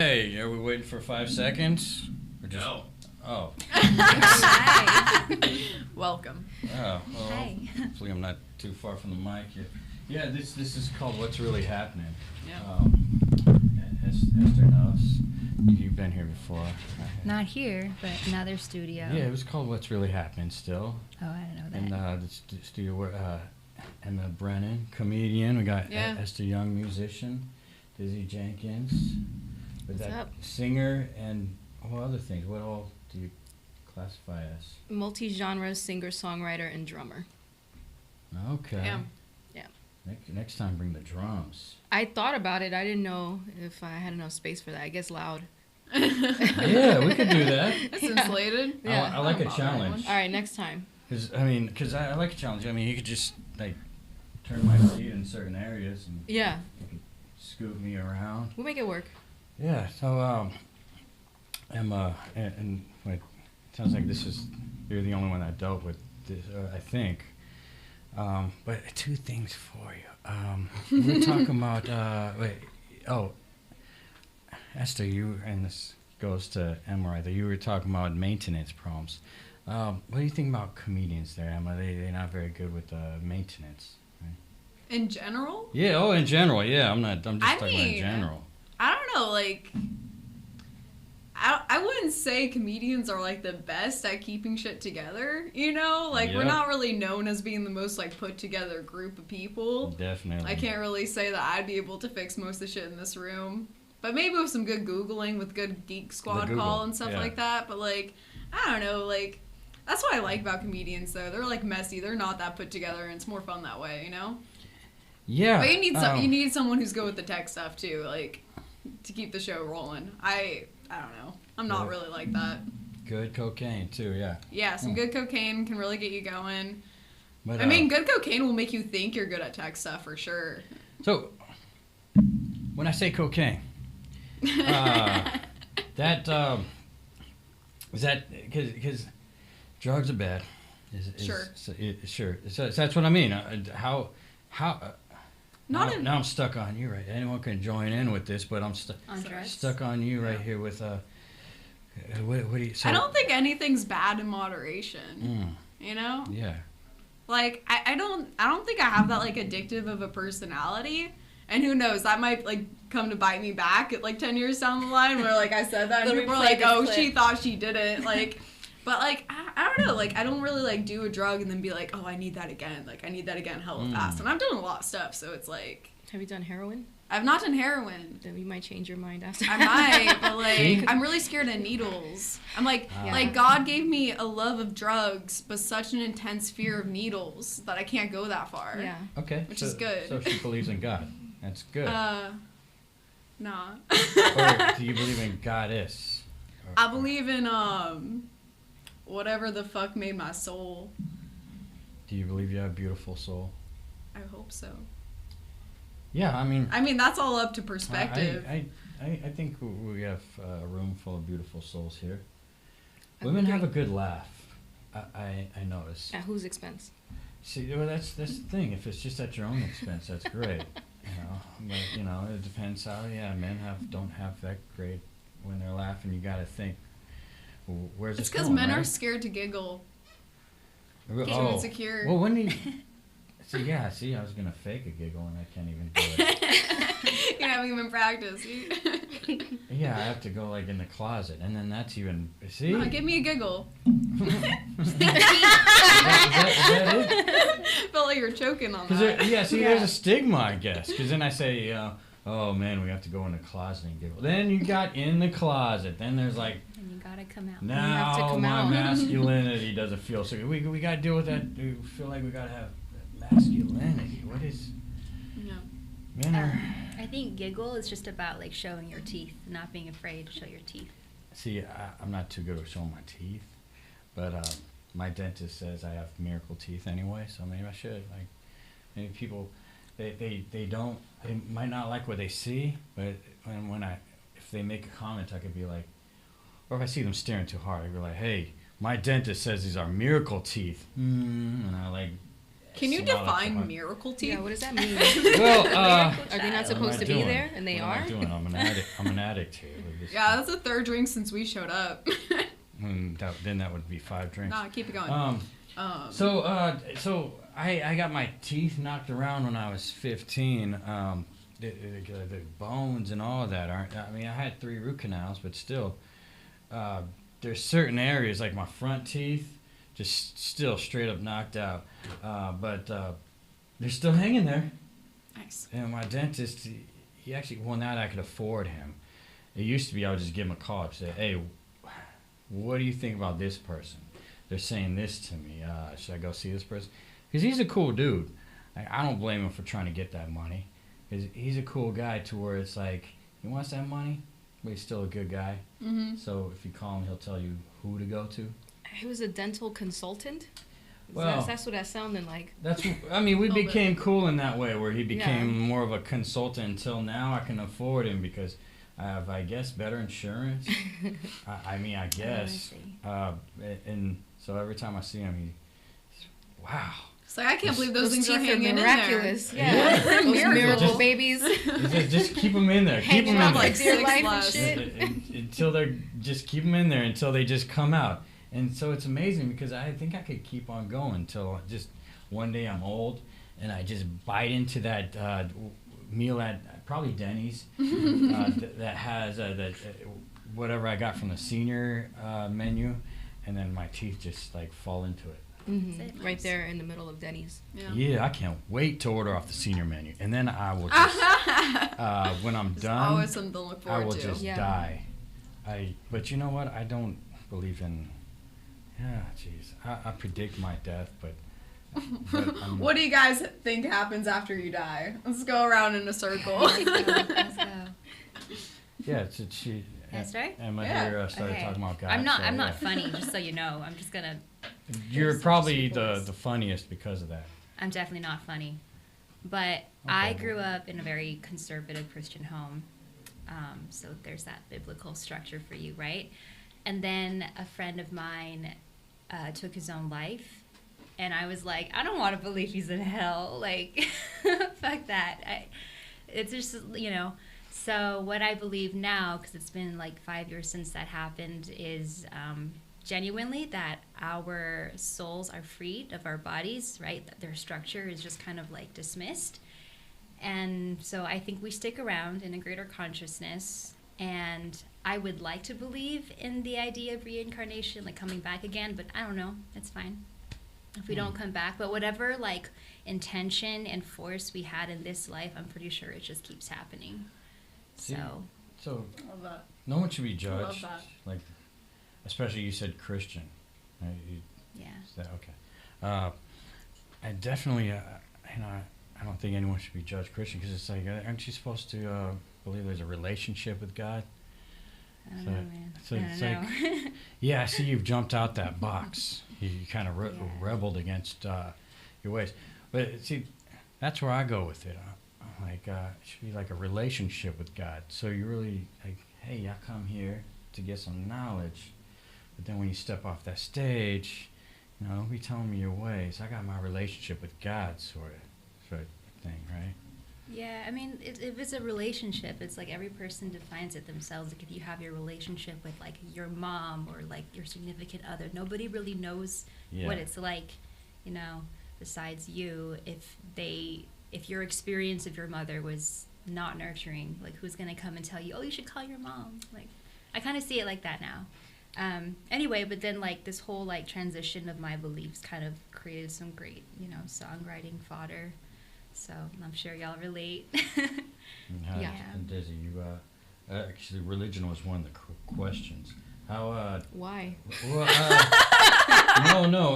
Hey, are we waiting for 5 seconds? Or just, No. Oh. Hi. Welcome. Oh, well, Hi. hopefully I'm not too far from the mic here. Yeah, this is called What's Really Happening. Yeah. Esther knows. You've been here before. Not here, but another studio. Yeah, it was called What's Really Happening still. Oh, I don't know that. And the studio, Emma Brennan, comedian. We got Yeah. Esther Young, musician. Dizzy Jenkins. With What's that up? singer and what other things? What all do you classify as? Multi-genre singer-songwriter and drummer. Okay. Damn. Yeah. Next time, bring the drums. I thought about it. I didn't know if I had enough space for that. I guess loud. Yeah, we could do that. That's insulated. Yeah. I like a I'm all challenge. All right, next time. Because I like a challenge. I mean, you could just like turn my seat in certain areas and Yeah, you could scoot me around. we'll make it work. Yeah. So Emma, and it sounds like you're the only one that dealt with this, I think. But two things for you. We were talking about Esther, and this goes to Emma right there. You were talking about maintenance problems. What do you think about comedians there, Emma? They're not very good with maintenance. Right? In general, Yeah. Oh, in general. Yeah. I'm just talking about in mean, general. I don't know. Like, I wouldn't say comedians are like the best at keeping shit together. You know, like we're Yep. not really known as being the most like put together group of people. Definitely. I can't really say that I'd be able to fix most of the shit in this room. But maybe with some good Googling, with good Geek Squad Google, call and stuff yeah. like that. But like, I don't know, like, that's what I like about comedians though. They're like messy. They're not that put together, and it's more fun that way, you know. Yeah. But you need someone who's good with the tech stuff too, like to keep the show rolling. I don't know. I'm not Yeah. really like that. Good cocaine too. Yeah. Yeah, some good cocaine can really get you going. But, I mean, good cocaine will make you think you're good at tech stuff for sure. So, when I say cocaine, is that because drugs are bad? Sure. Sure. So that's what I mean. How Not in. now I'm stuck on you, right? Anyone can join in with this, but I'm On drugs? stuck on you right here with what do you? So, I don't think anything's bad in moderation. You know, Yeah. like I don't think I have that like addictive of a personality. And who knows, that might like come to bite me back at like 10 years down the line where like I said that and Let me people are play like, this oh, clip. she thought she didn't. Like, but like, I don't know, like I don't really like do a drug and then be like, oh, I need that again. Like I need that again hella fast. And I've done a lot of stuff, so it's like, Have you done heroin? I've not done heroin. Then you might change your mind after. I might, but See? like, I'm really scared of needles. I'm like, Yeah. like God gave me a love of drugs, but such an intense fear of needles that I can't go that far. Yeah. Okay. Which so, is good. So she believes in God. That's good. Nah. Or do you believe in goddess? I believe in whatever the fuck made my soul. Do you believe you have a beautiful soul? I hope so. Yeah, I mean, that's all up to perspective. I think we have a room full of beautiful souls here. Women have a good laugh. I notice. At whose expense? See, well, that's the thing. If it's just at your own expense, that's great. But it depends how. Yeah, men don't have that great when they're laughing. You got to think, well, where's It's this because going, men are right? scared to giggle. Oh. Too insecure. Well, when you see, I was gonna fake a giggle and I can't even do it. You're having them in practice. Yeah, I have to go like in the closet, and then that's even see. No, give me a giggle. Is that it? Felt like you're choking on 'Cause that. there's a stigma, I guess. Because then I say, oh man, we have to go in the closet and giggle. Then you got in the closet. Then there's like, And you gotta come out. now have to come my out. masculinity doesn't feel so good. We got to deal with that. We feel like we got to have masculinity. What is Yeah. men are? I think giggle is just about like showing your teeth, not being afraid to show your teeth. See, I'm not too good at showing my teeth, but my dentist says I have miracle teeth anyway, so maybe I should. Like, maybe people, they might not like what they see, but if they make a comment, I could be like, or if I see them staring too hard, I could be like, hey, my dentist says these are miracle teeth, and I like Can you Smile at define someone. miracle teeth? Yeah, what does that mean? Well, Are they not what am supposed I to be doing? there? And they What are? am I doing? I'm an addict here. Yeah, that's the third drink since we showed up. Then that would be 5 drinks. Nah, keep it going. So I got my teeth knocked around when I was 15. The bones and all of that aren't. I mean, I had 3 root canals, but still, there's certain areas like my front teeth, just still straight up knocked out. But they're still hanging there. Nice. And my dentist, he actually, well, now that I could afford him, it used to be I would just give him a call and say, hey, what do you think about this person? They're saying this to me. Should I go see this person? Because he's a cool dude. I don't blame him for trying to get that money. Because he's a cool guy to where it's like, he wants that money, but he's still a good guy. Mm-hmm. So if you call him, he'll tell you who to go to. He was a dental consultant? Well, That's what that sounded like. I mean, we Little became cool in that way where he became Yeah. more of a consultant until now I can afford him because I have, I guess, better insurance. I mean, I guess. And so every time I see him, he's, wow. So I can't believe those things are teeth hanging in there. miraculous. Yeah. Yeah. Those Miracle. miracle Just- babies. Just keep them in there. Keep Hanging them in on there. like dear 6 life and less. shit. Until they're, just keep them in there until they just come out. And so it's amazing because I think I could keep on going until just one day I'm old and I just bite into that meal at probably Denny's that has whatever I got from the senior menu, and then my teeth just like fall into it. Mm-hmm. Right there in the middle of Denny's. Yeah, I can't wait to order off the senior menu, and then I will just when I'm It's done, always something to look I forward will to. just Yeah. die. But you know what? I don't believe in. Yeah, jeez. I predict my death, but I'm, What do you guys think happens after you die? Let's go around in a circle. Let's go. yeah, it's she. That's right. Emma Yeah. here started Okay. talking about God. I'm not. so, I'm yeah. not funny. Just so you know, I'm just gonna. You're There's probably such the equals. funniest because of that. I'm definitely not funny, but I grew up in a very conservative Christian home, so there's that biblical structure for you, right? And then a friend of mine took his own life, and I was like, I don't want to believe he's in hell. Like, fuck that. It's just, you know. So what I believe now, because it's been like 5 years since that happened, is genuinely that our souls are freed of our bodies, right? That their structure is just kind of like dismissed. And so I think we stick around in a greater consciousness. And I would like to believe in the idea of reincarnation, like coming back again, but I don't know. It's fine if we don't come back. But whatever like intention and force we had in this life, I'm pretty sure it just keeps happening. See, So So Love that. no one should be I love judged. that. Like, especially you said Christian. Right? yeah. Is that okay? I definitely, you know, I don't think anyone should be judged Christian because it's like, aren't you supposed to believe there's a relationship with God? I don't So- know, man. so I it's don't know. Yeah, I see you've jumped out that box. You kind of Yeah. rebelled against your ways. But see, that's where I go with it. I'm like, it should be like a relationship with God. So you really like, hey, I come here to get some knowledge. But then when you step off that stage, you know, don't be telling me your ways. I got my relationship with God sort of thing, right? Yeah, I mean, if it's a relationship, it's like every person defines it themselves. Like if you have your relationship with like your mom or like your significant other, nobody really knows Yeah. what it's like, you know, besides you. If your experience of your mother was not nurturing, like who's gonna come and tell you, oh, you should call your mom? Like, I kind of see it like that now. Anyway, but then like this whole like transition of my beliefs kind of created some great, you know, songwriting fodder. So I'm sure y'all relate. And how, Yeah. And Desi, you actually, religion was one of the questions. How Why? well, no.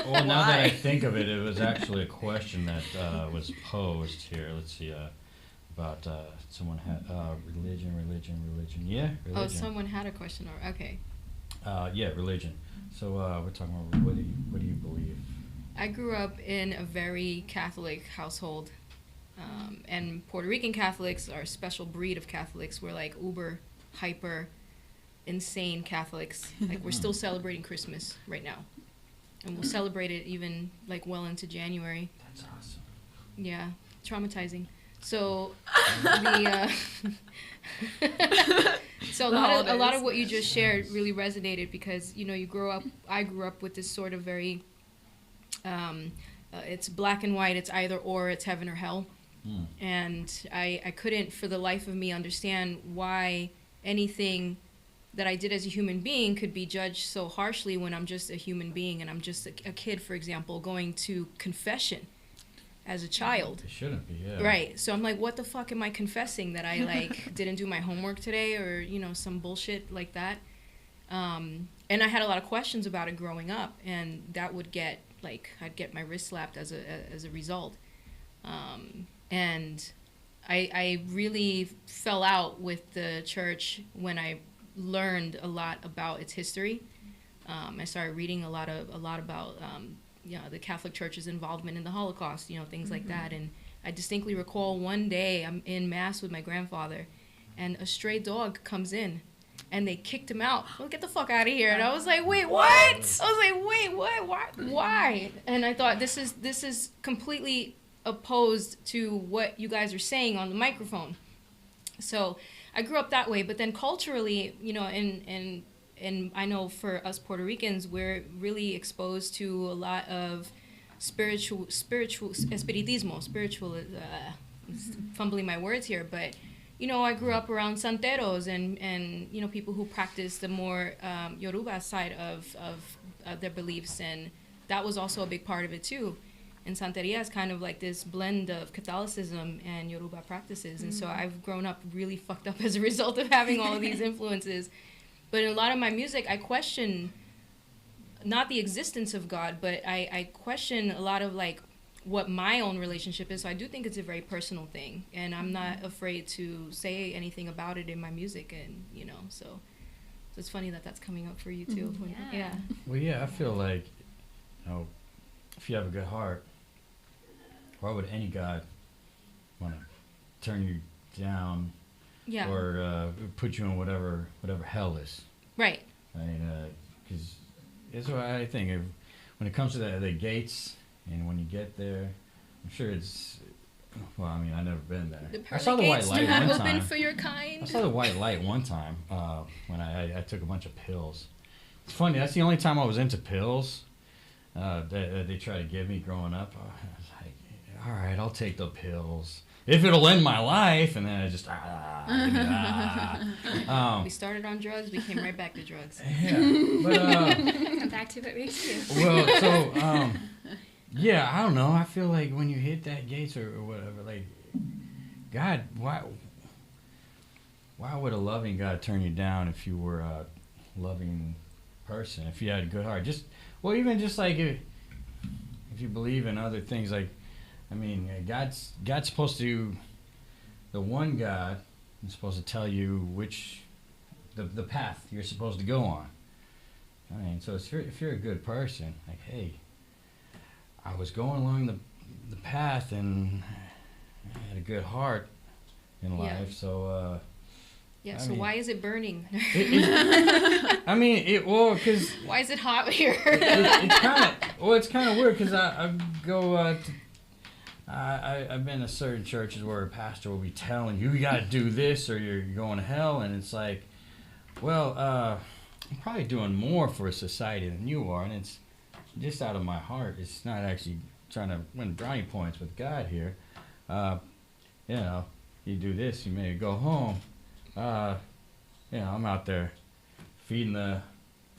Well, now that I think of it, it was actually a question that was posed here. Let's see, about someone had religion. Yeah, religion. Oh, someone had a question. Or okay. Yeah, religion. So we're talking about what do you believe? I grew up in a very Catholic household, and Puerto Rican Catholics are a special breed of Catholics. We're like uber, hyper, insane Catholics. Like we're still celebrating Christmas right now, and we'll celebrate it even like well into January. That's awesome. Yeah, traumatizing. So the so a lot of what you just shared really resonated because you know I grew up with this sort of very it's black and white, it's either or, it's heaven or hell. And I couldn't for the life of me understand why anything that I did as a human being could be judged so harshly when I'm just a human being and I'm just a kid, for example, going to confession as a child. It shouldn't be, yeah. Right. So I'm like, what the fuck am I confessing? That I like didn't do my homework today or, you know, some bullshit like that. And I had a lot of questions about it growing up, and that would get like I'd get my wrist slapped as a result. And I really fell out with the church when I learned a lot about its history. I started reading a lot about you know, the Catholic Church's involvement in the Holocaust, you know, things like that. And I distinctly recall one day I'm in mass with my grandfather, and a stray dog comes in, and they kicked him out. Well, get the fuck out of here! And I was like, wait, what? I was like, wait, what? Why? And I thought this is completely opposed to what you guys are saying on the microphone. So I grew up that way, but then culturally, you know, and I know for us Puerto Ricans, we're really exposed to a lot of espiritismo, fumbling my words here, but you know, I grew up around santeros and you know, people who practice the more Yoruba side of their beliefs, and that was also a big part of it too. And Santeria is kind of like this blend of Catholicism and Yoruba practices, and so I've grown up really fucked up as a result of having all of these influences. But in a lot of my music, I question not the existence of God, but I question a lot of like what my own relationship is. So I do think it's a very personal thing, and I'm not afraid to say anything about it in my music, and you know, so it's funny that that's coming up for you too. Yeah. Well, yeah, I feel like, you know, if you have a good heart, why would any God want to turn you down? Yeah. Or put you in whatever hell is. Right. I mean, because that's what I think. When it comes to the gates, and when you get there, I'm sure it's. Well, I mean, I've never been there. I saw the white light one time. Open for your kind. I saw the white light one time when I took a bunch of pills. It's funny. That's the only time I was into pills that they tried to give me growing up. I was like, all right, I'll take the pills if it'll end my life. And then I just we started on drugs, we came right back to drugs. Yeah, but Come back to what makes you. well, so yeah, I don't know. I feel like when you hit that gates or whatever, like God, why would a loving God turn you down if you were a loving person? If you had a good heart, even just like if you believe in other things, like. I mean, God's supposed to, the one God is supposed to tell you which, the path you're supposed to go on. I mean, so if you're a good person, like, hey, I was going along the path and I had a good heart in life, so. Yeah. So why is it burning? I mean, because. Why is it hot here? It's kind of weird because I go. I've been to certain churches where a pastor will be telling you got to do this or you're going to hell, and it's like, well, I'm probably doing more for society than you are, and it's just out of my heart. It's not actually trying to win brownie points with God here. You know, you do this, you may go home. You know, I'm out there feeding the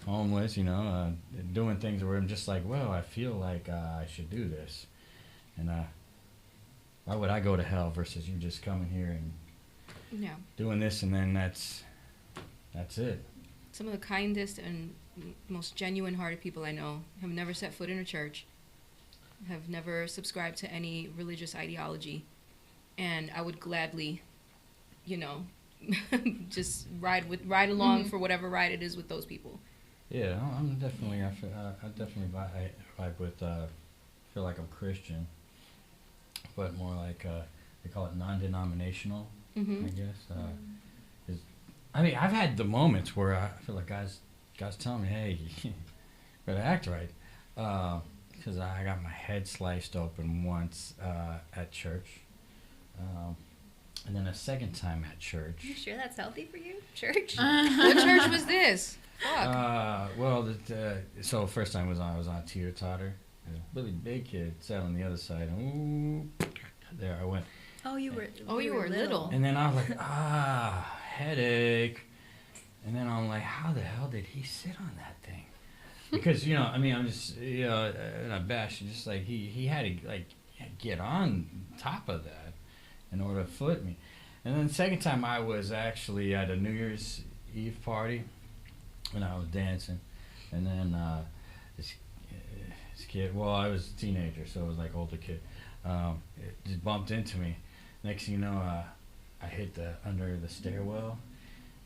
homeless, you know, doing things where I'm just like, well, I feel like I should do this, and why would I go to hell versus you just coming here and doing this, and then that's it. Some of the kindest and most genuine-hearted people I know have never set foot in a church, have never subscribed to any religious ideology, and I would gladly, you know, just ride along for whatever ride it is with those people. Yeah, I'm definitely. I definitely vibe with. Feel like I'm Christian. But more like they call it non-denominational, I guess. I mean, I've had the moments where I feel like God's telling me, "Hey, you better act right." because I got my head sliced open once at church. And then a second time at church. You sure that's healthy for you? Church? What church was this? Fuck. Well, so first time I was on a teeter-totter. A really big kid sat on the other side. And there I went. Oh, you were little. And then I was like, headache. And then I'm like, how the hell did he sit on that thing? Because, I'm just, not bashing, just like he had to, like, get on top of that in order to foot me. And then the second time I was actually at a New Year's Eve party when I was dancing. And then this kid, well, I was a teenager, so it was like older kid, it just bumped into me. Next thing you know, I hit under the stairwell.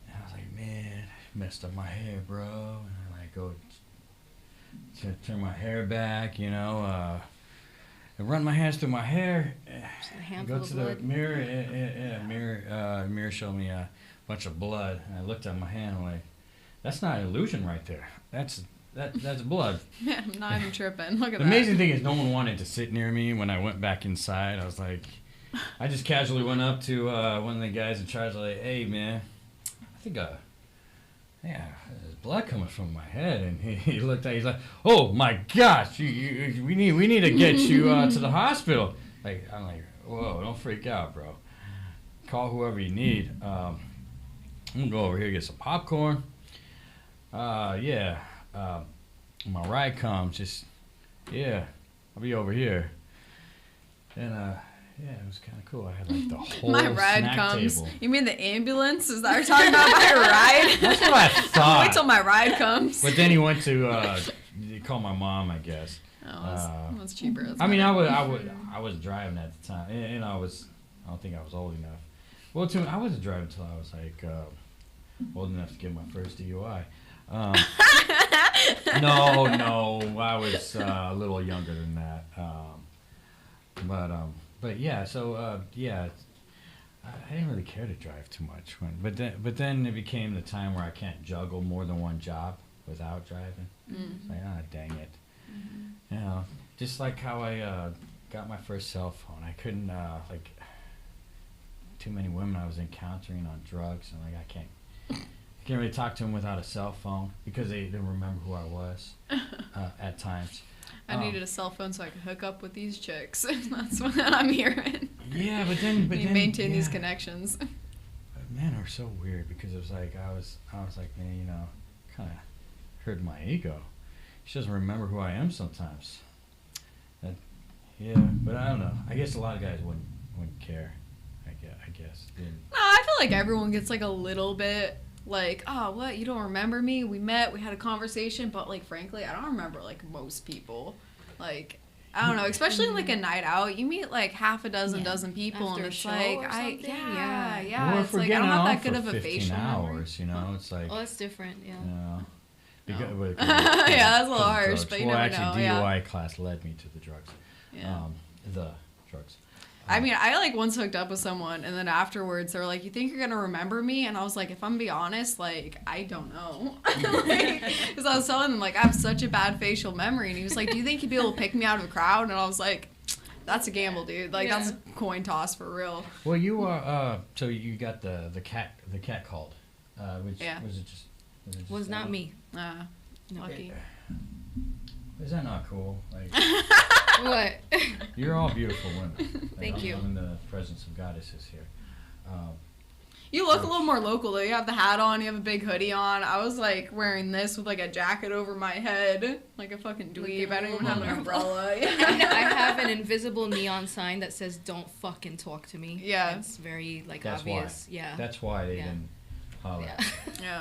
And I was like, man, I messed up my hair, bro. And I like go turn my hair back, and run my hands through my hair. Go to the mirror. Mirror showed me a bunch of blood. And I looked at my hand. I'm like, that's not an illusion right there. That's blood. Yeah, I'm not even tripping. Look at The that. amazing thing is no one wanted to sit near me when I went back inside. I was like, I just casually went up to one of the guys in charge. Like, hey man, I think there's blood coming from my head. And he looked at. He's like, oh my gosh, we need to get you to the hospital. Like, I'm like, whoa, don't freak out, bro. Call whoever you need. I'm gonna go over here and get some popcorn. My ride comes. I'll be over here. And it was kind of cool. I had like the whole My ride snack comes. table. You mean the ambulance? Is that what you're talking about my ride? That's what I thought. Wait till my ride comes. But then he went to call my mom, I guess. Oh, that's cheaper. That's I mean, better. I was driving at the time, and I don't think I was old enough. Well, I wasn't driving until I was like old enough to get my first DUI. No, I was a little younger than that. But yeah, so I didn't really care to drive too much but then it became the time where I can't juggle more than one job without driving. It's like, dang it. Just like how I got my first cell phone. I couldn't like too many women I was encountering on drugs, and like I can't really talk to them without a cell phone because they didn't remember who I was at times. I needed a cell phone so I could hook up with these chicks. That's what I'm hearing. Yeah, but then maintain these connections. But men are so weird because it was like I was like, man, kind of hurt my ego. She doesn't remember who I am sometimes. But I don't know. I guess a lot of guys wouldn't care. I guess. No, I feel like everyone gets like a little bit like, oh, what? You don't remember me? We met, we had a conversation, but like, frankly, I don't remember like most people. Like, I don't know, especially like a night out, you meet like half a dozen people, After and a it's show like, or something? yeah, Or it's if we're like I getting don't have on that good for of a 15 facial memory. hours, it's like. Oh, that's different, yeah. Because, Yeah, that's a little harsh, drugs. but you well, never actually, know, DUI class led me to the drugs. Yeah. The drugs. I mean, I like once hooked up with someone, and then afterwards they were like, "You think you're gonna remember me?" And I was like, "If I'm gonna be honest, like I don't know," because I was telling him like I have such a bad facial memory, and he was like, "Do you think you'd be able to pick me out of a crowd?" And I was like, "That's a gamble, dude. Like that's a coin toss for real." Well, you are. So you got the cat called. Was it just? Was not me. Lucky. Is that not cool? Like, What? you're all beautiful women. Thank you. I'm in the presence of goddesses here. You look a little more local though. You have the hat on, you have a big hoodie on. I was like wearing this with like a jacket over my head, like a fucking dweeb. I don't even have an umbrella. I have an invisible neon sign that says "Don't fucking talk to me." Yeah. It's very like That's obvious. why. Yeah. That's why they didn't holler. Yeah. Yeah.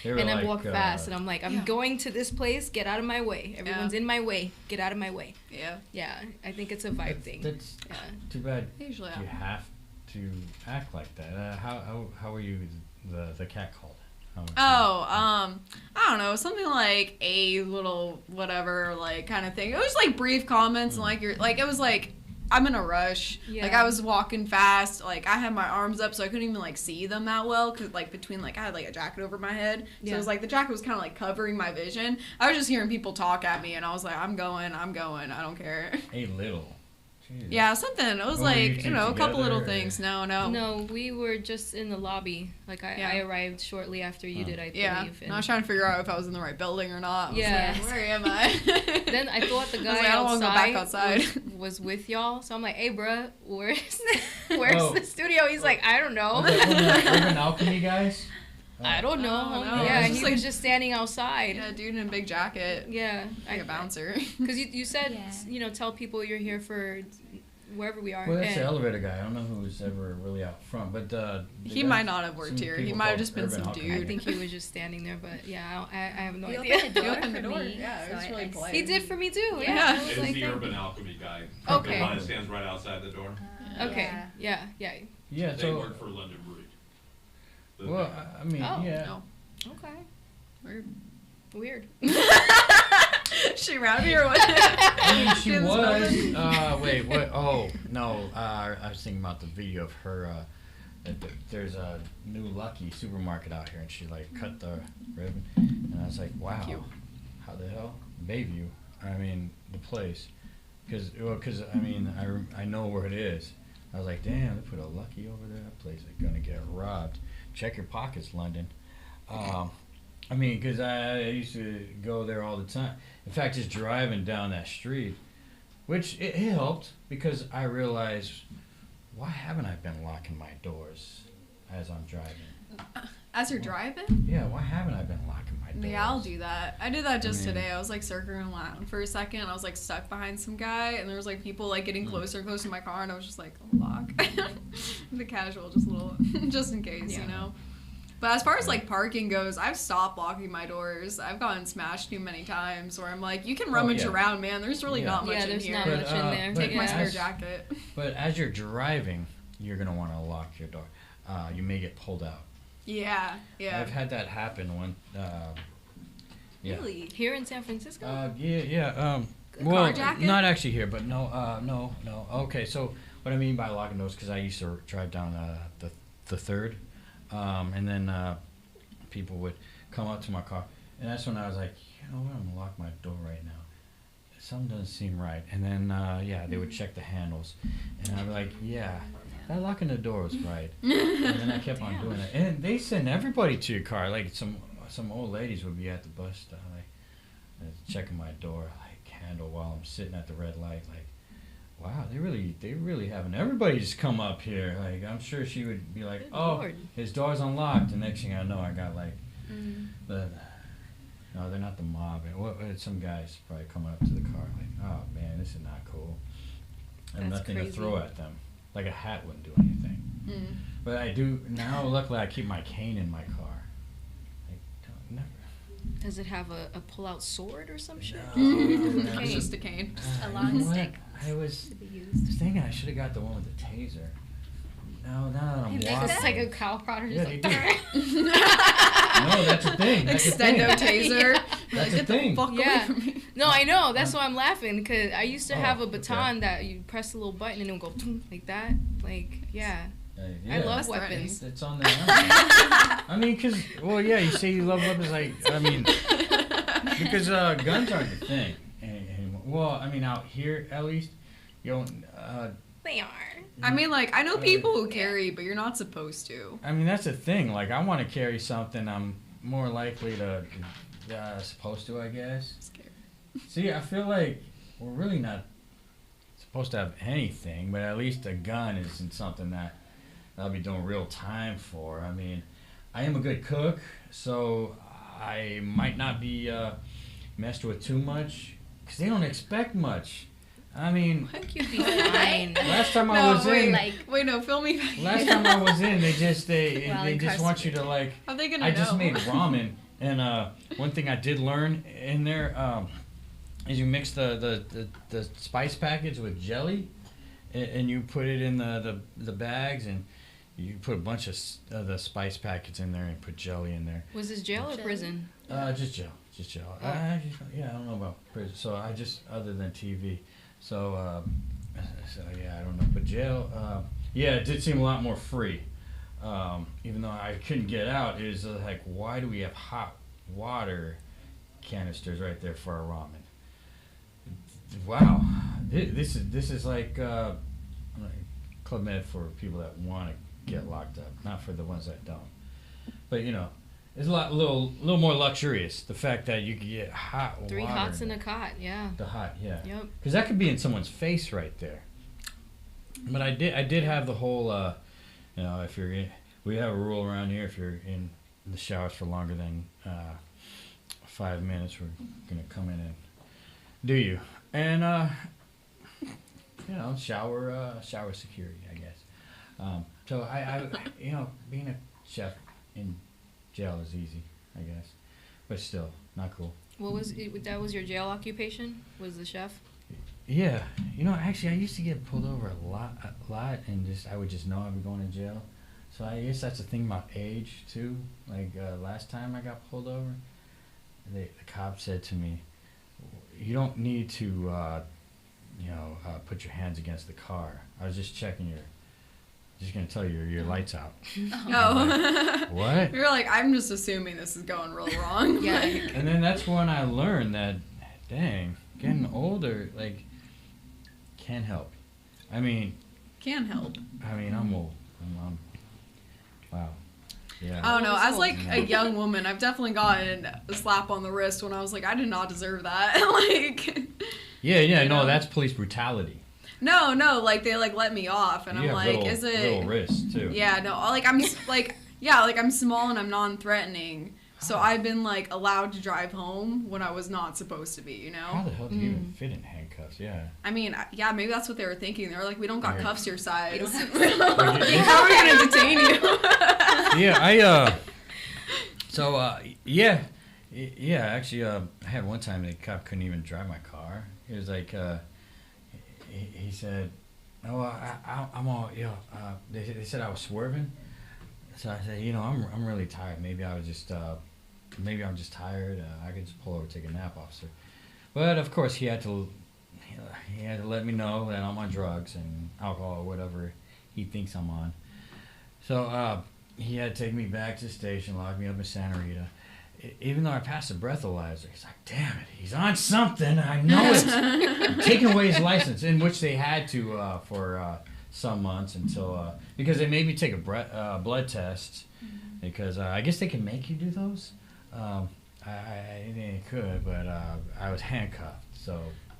They were And I like, walk fast, and I'm like, I'm going to this place. Get out of my way. Everyone's in my way. Get out of my way. Yeah. Yeah, I think it's a vibe thing. That's Yeah. too bad. Usually You have to act like that. How were you the cat called? I don't know, something like a little whatever, like kind of thing. It was like brief comments and like you're like it was like I'm in a rush. Yeah. Like, I was walking fast. Like, I had my arms up, so I couldn't even, like, see them that well. Because, like, between, like, I had, like, a jacket over my head. So Yeah. it was, like, the jacket was kind of, like, covering my vision. I was just hearing people talk at me, and I was like, I'm going. I don't care. A little. Jeez. Yeah, something. It was, Oh, were you like, two a couple little together, or- things. No. No, we were just in the lobby. Like, Yeah. I arrived shortly after you did, I Yeah. believe. And I was trying to figure out if I was in the right building or not. I was Yeah. like, where am I? Then I thought the I was guy like, I don't wanna go back outside. was with y'all. So I'm like, hey, bruh, where's Oh. the studio? He's like, I don't know. Was that one of the Urban Alchemy guys? I don't know. I don't know. Yeah, It's he just like- was just standing outside. Yeah, dude in a big jacket. Yeah. Like a bouncer. Because you said, Yeah. you know, tell people you're here for wherever we are. Well, that's the And- elevator guy. I don't know who's ever really out front, but He might not have worked some here. He people might have called just been Urban some Alchemy. I dude. think he was just standing there, but yeah, I have no He idea. opened the door He opened the for door. me, Yeah, it so was really I polite. He did for me too. Yeah. Yeah. I was It's like, the thank- Urban Alchemy guy. Okay. The one that stands right outside the door. Okay. Yeah. Yeah. Yeah, They so work for London Breed. The- well, I mean, Oh, yeah. No. Okay. Weird. Weird. She around here or what? I mean, she Didn't smell it? was. Wait, what? Oh no, I was thinking about the video of her. There's a new Lucky supermarket out here, and she like cut the ribbon, and I was like, wow, Cute. how the hell, Bayview? I mean, the place, because I mean, I know where it is. I was like, damn, they put a Lucky over there. That place is gonna get robbed. Check your pockets, London. I mean, because I used to go there all the time. In fact, just driving down that street, which it helped because I realized, why haven't I been locking my doors as I'm driving? As you're driving? Yeah, why haven't I been locking my doors? Yeah, I'll do that. I did that just I mean- today. I was like circling around for a second. I was like stuck behind some guy, and there was like people like getting closer and closer to my car, and I was just like, lock. The casual, just a little, just in case, Yeah. you know. But as far as like parking goes, I've stopped locking my doors. I've gotten smashed too many times where I'm like, you can rummage yeah. around, man. There's really Yeah. not much Yeah, in there's here. not But, much in there. but Take my Yeah. spare as- jacket. But as you're driving, you're gonna want to lock your door. You may get pulled out. Yeah, yeah. I've had that happen when. Yeah. Really? Here in San Francisco? Yeah. Well, Carjacking? not actually here, but no. Okay, so what I mean by locking doors, because I used to drive down the third, and then people would come up to my car, and that's when I was like, you know what, I'm gonna lock my door right now. Something doesn't seem right, and then they would check the handles, and I'd be like, yeah, that locking the door was right, and then I kept on doing it, and they send everybody to your car, like some old ladies would be at the bus stop, like checking my door, like handle while I'm sitting at the red light, like, wow, they really having everybody just come up here, like, I'm sure she would be like, Good oh, Lord. his door's unlocked, the next thing I know, I got like, no, they're not the mob. Some guys probably coming up to the car like, oh man, this is not cool. I have That's nothing crazy. to throw at them. Like a hat wouldn't do anything. Mm. But I do now. Luckily, I keep my cane in my car. Like, never. Does it have a pull-out sword or some shit? No, It's just a cane. A You long know what? stick I was to be used. thinking I should have got the one with the taser. No, now that I'm It's walking. like a cow prod. Yeah, Just they like, do. No, that's a thing. That's a thing. Extendo taser. That's a Get thing. the fuck Yeah. away from me. No, I know. That's why I'm laughing because I used to Oh, have a okay. baton that you press a little button and it would go "Tung," like that. Like, yeah. Yeah. I love That's threatening. weapons. It's on there. I mean, you say you love weapons, like, I mean, because guns aren't the thing anymore. Well, I mean, out here, at least, you don't, They are. I mean, like, I know people who carry, but you're not supposed to. I mean, that's the thing. Like, I want to carry something I'm more likely to, supposed to, I guess. Scared. See, I feel like we're really not supposed to have anything, but at least a gun isn't something that I'll be doing real time for. I mean, I am a good cook, so I might not be messed with too much, because they don't expect much. I mean, I think you'd be fine. last time I was wait, in, Like, wait, no, fill me back. last time I was in, they While just want you to, like, How are they gonna I know? just made ramen, and one thing I did learn in there is you mix the spice packets with jelly, and you put it in the bags, and you put a bunch of the spice packets in there and put jelly in there. Was this jail or Jelly? prison? Just gel. Oh. I don't know about prison. So I just, other than TV. So So yeah, I don't know, but jail, yeah, it did seem a lot more free. Even though I couldn't get out, it was like, why do we have hot water canisters right there for our ramen? Wow, this is like Club Med for people that want to get locked up, not for the ones that don't. But you know, it's little more luxurious. The fact that you could get hot water. 3 hots in a cot, yeah. The hot, yeah. Yep. Because that could be in someone's face right there. But I did have the whole, you know, if you're we have a rule around here, if you're in the showers for longer than 5 minutes, we're gonna come in and do you. And you know, shower security, I guess. So I you know, being a chef in jail is easy, I guess, but still not cool. What was it, that was your jail occupation? Was the chef? Yeah, you know, actually, I used to get pulled over a lot, and I would just know I'd be going to jail. So I guess that's the thing about age too. Like last time I got pulled over, the cop said to me, "You don't need to, you know, put your hands against the car. I was just checking just gonna tell you your lights out." Oh. What? You're like, I'm just assuming this is going real wrong. Yeah. And then that's when I learned that, dang, getting older, like, can help. I mean, Can help. I'm old. I'm wow. Yeah. I don't know. As like Yeah. a young woman, I've definitely gotten a slap on the wrist when I was like, I did not deserve that. Like, Yeah, you no, know? that's police brutality. no, like they like let me off, and You I'm have like, little, is it? little wrists too. Yeah, no, like I'm like, yeah, like I'm small and I'm non-threatening, so I've been like allowed to drive home when I was not supposed to be, you How know. the hell do you even fit in handcuffs? Yeah. I mean, yeah, maybe that's what they were thinking. They were like, we don't got Right. cuffs your size. don't have How are we gonna detain you? Yeah, so yeah, actually, I had one time the cop couldn't even drive my car. He was like, he said, "Oh, I'm all, you know." They said I was swerving, so I said, "You know, I'm really tired. Maybe I was just, maybe I'm just tired. I could just pull over, take a nap, officer." But of course, he had to let me know that I'm on drugs and alcohol or whatever he thinks I'm on. So he had to take me back to the station, lock me up in Santa Rita. Even though I passed the breathalyzer, he's like, "Damn it, he's on something. I know it." I'm taking away his license, in which they had to for some months until because they made me take a blood test because I guess they can make you do those. I didn't think it could, but I was handcuffed, so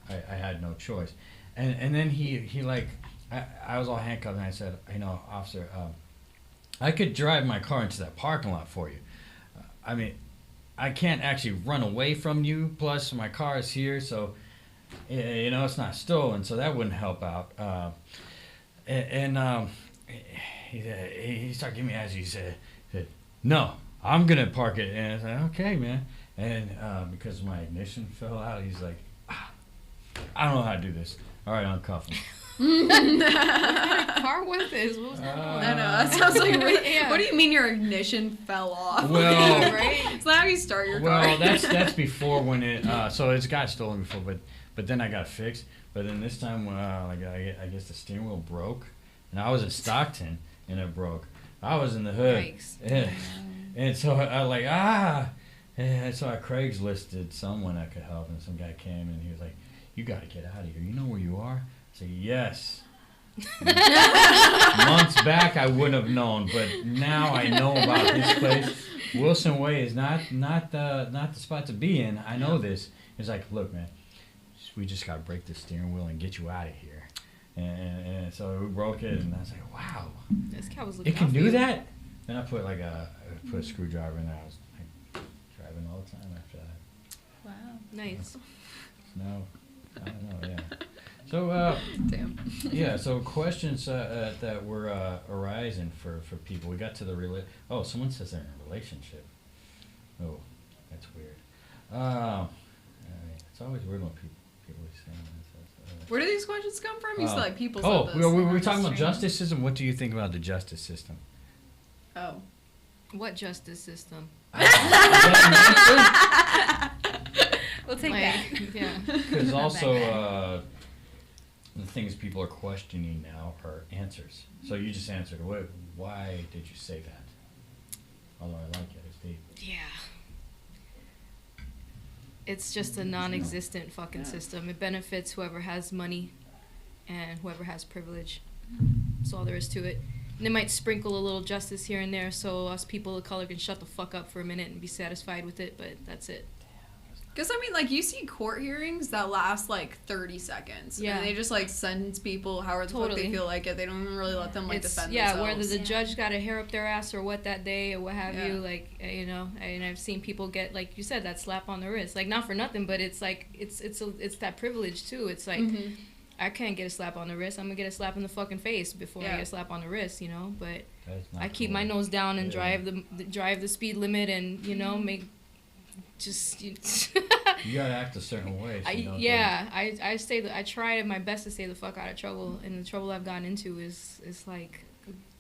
I had no choice. And then he like I was all handcuffed, and I said, "You know, officer, I could drive my car into that parking lot for you. I mean, I can't actually run away from you. Plus, my car is here, so you know it's not stolen, so that wouldn't help out." He started giving me as he said, "No, I'm gonna park it." And I said, "Okay, man." And because my ignition fell out, he's like, "I don't know how to do this. All right, uncuff him." What kind of car was this? What was that? I know. That sounds like. Yeah. What do you mean your ignition fell off? Well- right? It's not how you start your car. Well, that's before when it. So it's got stolen before, but then I got it fixed. But then this time, like I guess the steering wheel broke, and I was in Stockton, and it broke. I was in the hood, Yikes. and so I was like and so I Craigslisted someone that could help, and some guy came and he was like, "You got to get out of here. You know where you are?" I said, "Yes." Months back, I wouldn't have known, but now I know about this place. Wilson Way is not the spot to be in. I know this. He's like, "Look, man, we just got to break the steering wheel and get you out of here." And so we broke it, and I was like, "Wow, This cat was looking it can out for do you. that." Then I put a screwdriver in there. I was like driving all the time after that. Wow. Nice. No, I don't know. Yeah. So Damn. yeah. So questions that were arising for people. We got to the Oh, someone says they're in a relationship. Oh, that's weird. It's always weird when people are saying this. Where do these questions come from? You said like people Oh, said this. we were That's talking about strange. justice system. What do you think about the justice system? Oh. What justice system? We'll take that. Yeah. Because also, the things people are questioning now are answers. So you just answered, why did you say that? Although I like it, it's deep. Yeah. It's just a non-existent fucking system. It benefits whoever has money and whoever has privilege. That's all there is to it. And they might sprinkle a little justice here and there so us people of color can shut the fuck up for a minute and be satisfied with it, but that's it. Because, I mean, like, you see court hearings that last, like, 30 seconds. Yeah. And they just, like, sentence people however the fuck they feel like it. They don't even really let them, like, defend themselves. Whether the judge got a hair up their ass or what that day or what have you, like, you know, and I've seen people get, like you said, that slap on the wrist. Like, not for nothing, but it's, like, it's that privilege, too. It's, like, I can't get a slap on the wrist. I'm going to get a slap in the fucking face before I get a slap on the wrist, you know? But I keep my nose down and drive the speed limit and, you know, make... Just you gotta act a certain way. So I try my best to stay the fuck out of trouble, and the trouble I've gotten into is like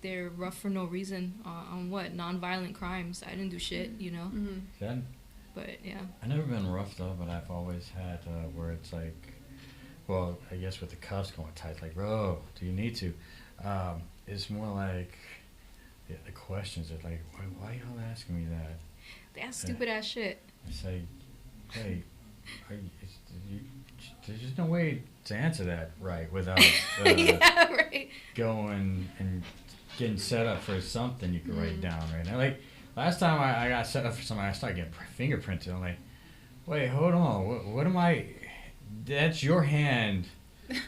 they're rough for no reason on what non-violent crimes. I didn't do shit, you know. But yeah, I've never been rough though, but I've always had where it's like, well, I guess with the cuffs going tight, like, bro, do you need to? It's more like the questions are like, why y'all asking me that? That's stupid ass shit. I say, hey, there's just no way to answer that right without going and getting set up for something you can write down right now. Like, last time I got set up for something, I started getting fingerprinted. I'm like, wait, hold on. What am I... That's your hand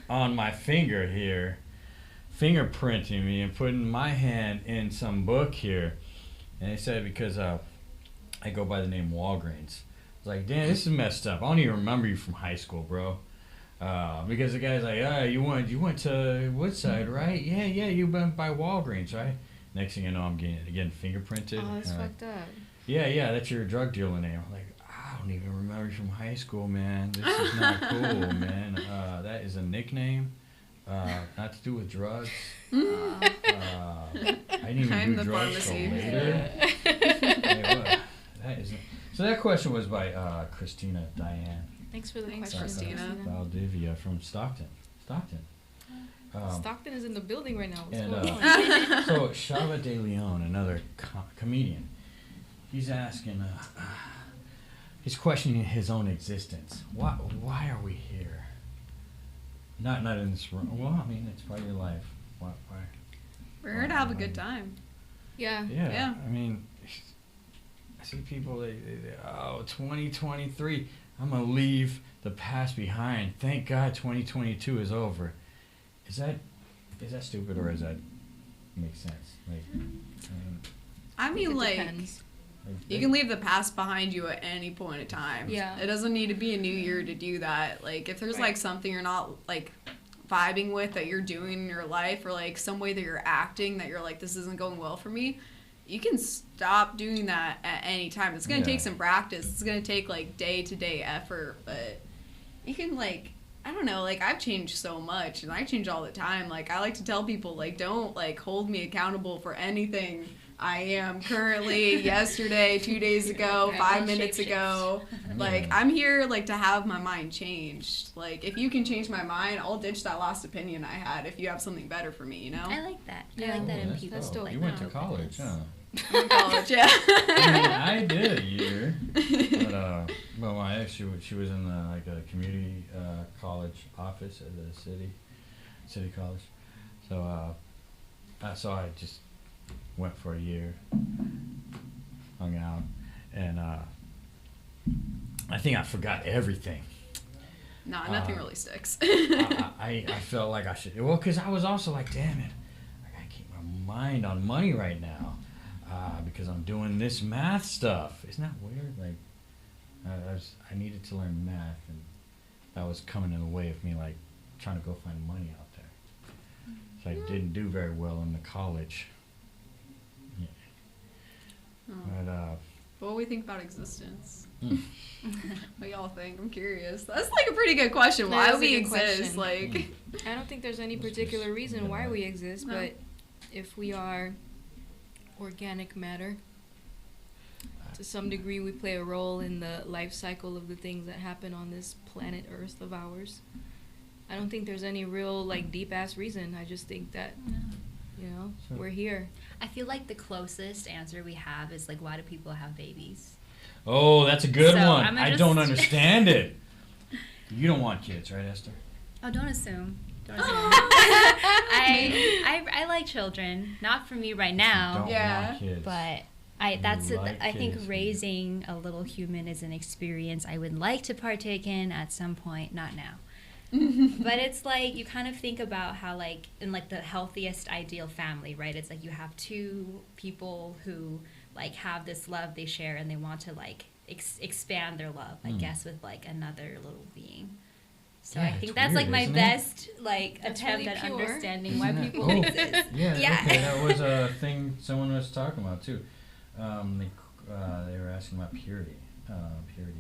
on my finger here, fingerprinting me and putting my hand in some book here. And they said because... I go by the name Walgreens. I was like, damn, this is messed up. I don't even remember you from high school, bro. Because the guy's like, you went to Woodside, right? Yeah, you went by Walgreens, right? Next thing you know, I'm getting fingerprinted. Oh, that's fucked up. Yeah, that's your drug dealer name. I'm like, I don't even remember you from high school, man. This is not cool, man. That is a nickname. Not to do with drugs. I didn't even do drugs till later. So that question was by Christina Diane. Thanks for the question, Christina. Valdivia from Stockton. Stockton is in the building right now. What's And going on? so Shava De Leon, another comedian, he's asking, he's questioning his own existence. Why are we here? Not in this room. Well, I mean, it's part of your life. Why? We're here to have a good time. Yeah. I mean, I see people, they 2023, I'm going to leave the past behind. Thank God 2022 is over. Is that stupid or does that make sense? I mean, like, Depends. you can leave the past behind you at any point in time. Yeah. It doesn't need to be a new year to do that. Like, if there's, like, something you're not, like, vibing with that you're doing in your life or, like, some way that you're acting that you're like, this isn't going well for me, you can stop doing that at any time. It's going to take some practice. It's going to take, like, day-to-day effort. But you can, like, I don't know, like, I've changed so much. And I change all the time. Like, I like to tell people, like, don't, like, hold me accountable for anything I am currently, yesterday, 2 days ago, 5 minutes ago. Like, I'm here, like, to have my mind changed. Like, if you can change my mind, I'll ditch that last opinion I had if you have something better for me, you know? I like that. Yeah. I like that in That's people. dope. Like You went to that college, openness. huh? In college, yeah. I mean, I did a year, but my ex, she was in the a community college office at the city college. So I just went for a year, hung out, and I think I forgot everything. Nah, nothing really sticks. I felt like I should. Well, because I was also like, damn it, I gotta keep my mind on money right now. Because I'm doing this math stuff. Isn't that weird? Like, I needed to learn math, and that was coming in the way of me, like, trying to go find money out there. So I didn't do very well in the college. Yeah. But, What do we think about existence? What y'all think? I'm curious. That's like a pretty good question. Why do we exist? Like, I don't think there's any particular reason why we exist, but if we are organic matter, to some degree we play a role in the life cycle of the things that happen on this planet Earth of ours. I don't think there's any real like deep ass reason. I just think that Sure. we're here. I feel like the closest answer we have is like, why do people have babies? Oh, that's a good So, one. I'ma I just- don't understand it. You don't want kids, right, Esther? Oh, don't assume. Don't assume. I like children. Not for me right now. Don't Yeah. want kids. But I think kids. raising a little human is an experience I would like to partake in at some point, not now. But it's like you kind of think about how like in like the healthiest ideal family, right? It's like you have two people who like have this love they share and they want to like expand their love, I guess, with like another little being. So Yeah, I think it's that's weird, like my isn't it? best like That's attempt really at pure. understanding why Isn't it? people Oh, exist. Yeah, Yeah. okay, that was a thing someone was talking about too. They were asking about purity. Purity.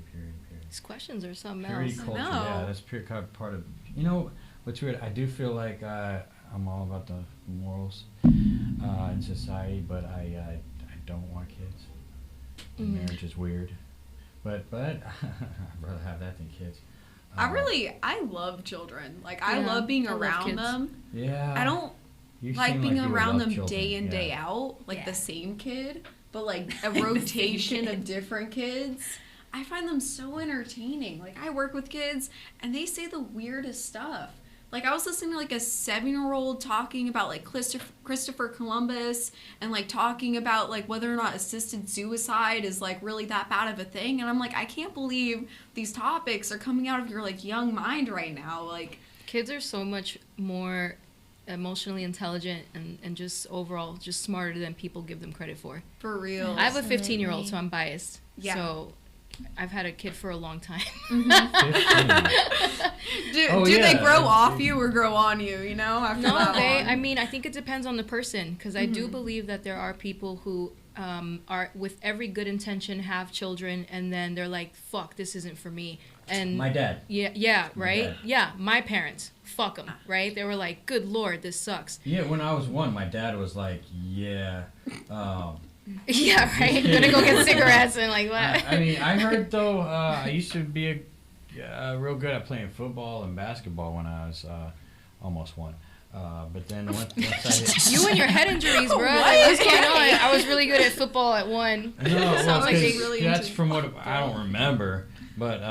These questions are something Purity else. culture, know. yeah, that's pure part of. You know what's weird? I do feel like I'm all about the morals in society, but I don't want kids. Mhm. Marriage is weird, but I'd rather have that than kids. I love children. Like, I Yeah, love being I love around kids. them. Yeah. I don't You like seem being you would around love them children, day in, yeah. day out, like Yeah. the same kid, but like a same rotation of kid. different kids. I find them so entertaining. Like, I work with kids and they say the weirdest stuff. Like, I was listening to like a 7-year-old talking about like Christopher Columbus and like talking about like whether or not assisted suicide is like really that bad of a thing. And I'm like, I can't believe these topics are coming out of your like young mind right now. Like, Kids are so much more emotionally intelligent and just overall just smarter than people give them credit for. for real. I have a Absolutely. 15-year-old, so I'm biased. Yeah. So I've had a kid for a long time. 15. Do, Oh, do yeah, they grow that's off big. you or grow on you, you know, after No, that they. long? I mean, I think it depends on the person because I do believe that there are people who are with every good intention have children and then they're like, "Fuck, this isn't for me." And My dad. yeah, My right, dad. yeah. My parents, fuck them, right? They were like, "Good lord, this sucks." Yeah, when I was 1, my dad was like, "Yeah." Yeah, right. Gonna go get cigarettes and like what? I mean, I heard though. I used to be real good at playing football and basketball when I was almost 1. But then once I hit, You and your head injuries, bro. What? Like, what's going on? I was really good at football at 1. no, well, Sounds like 'cause they really that's into from what I don't remember, but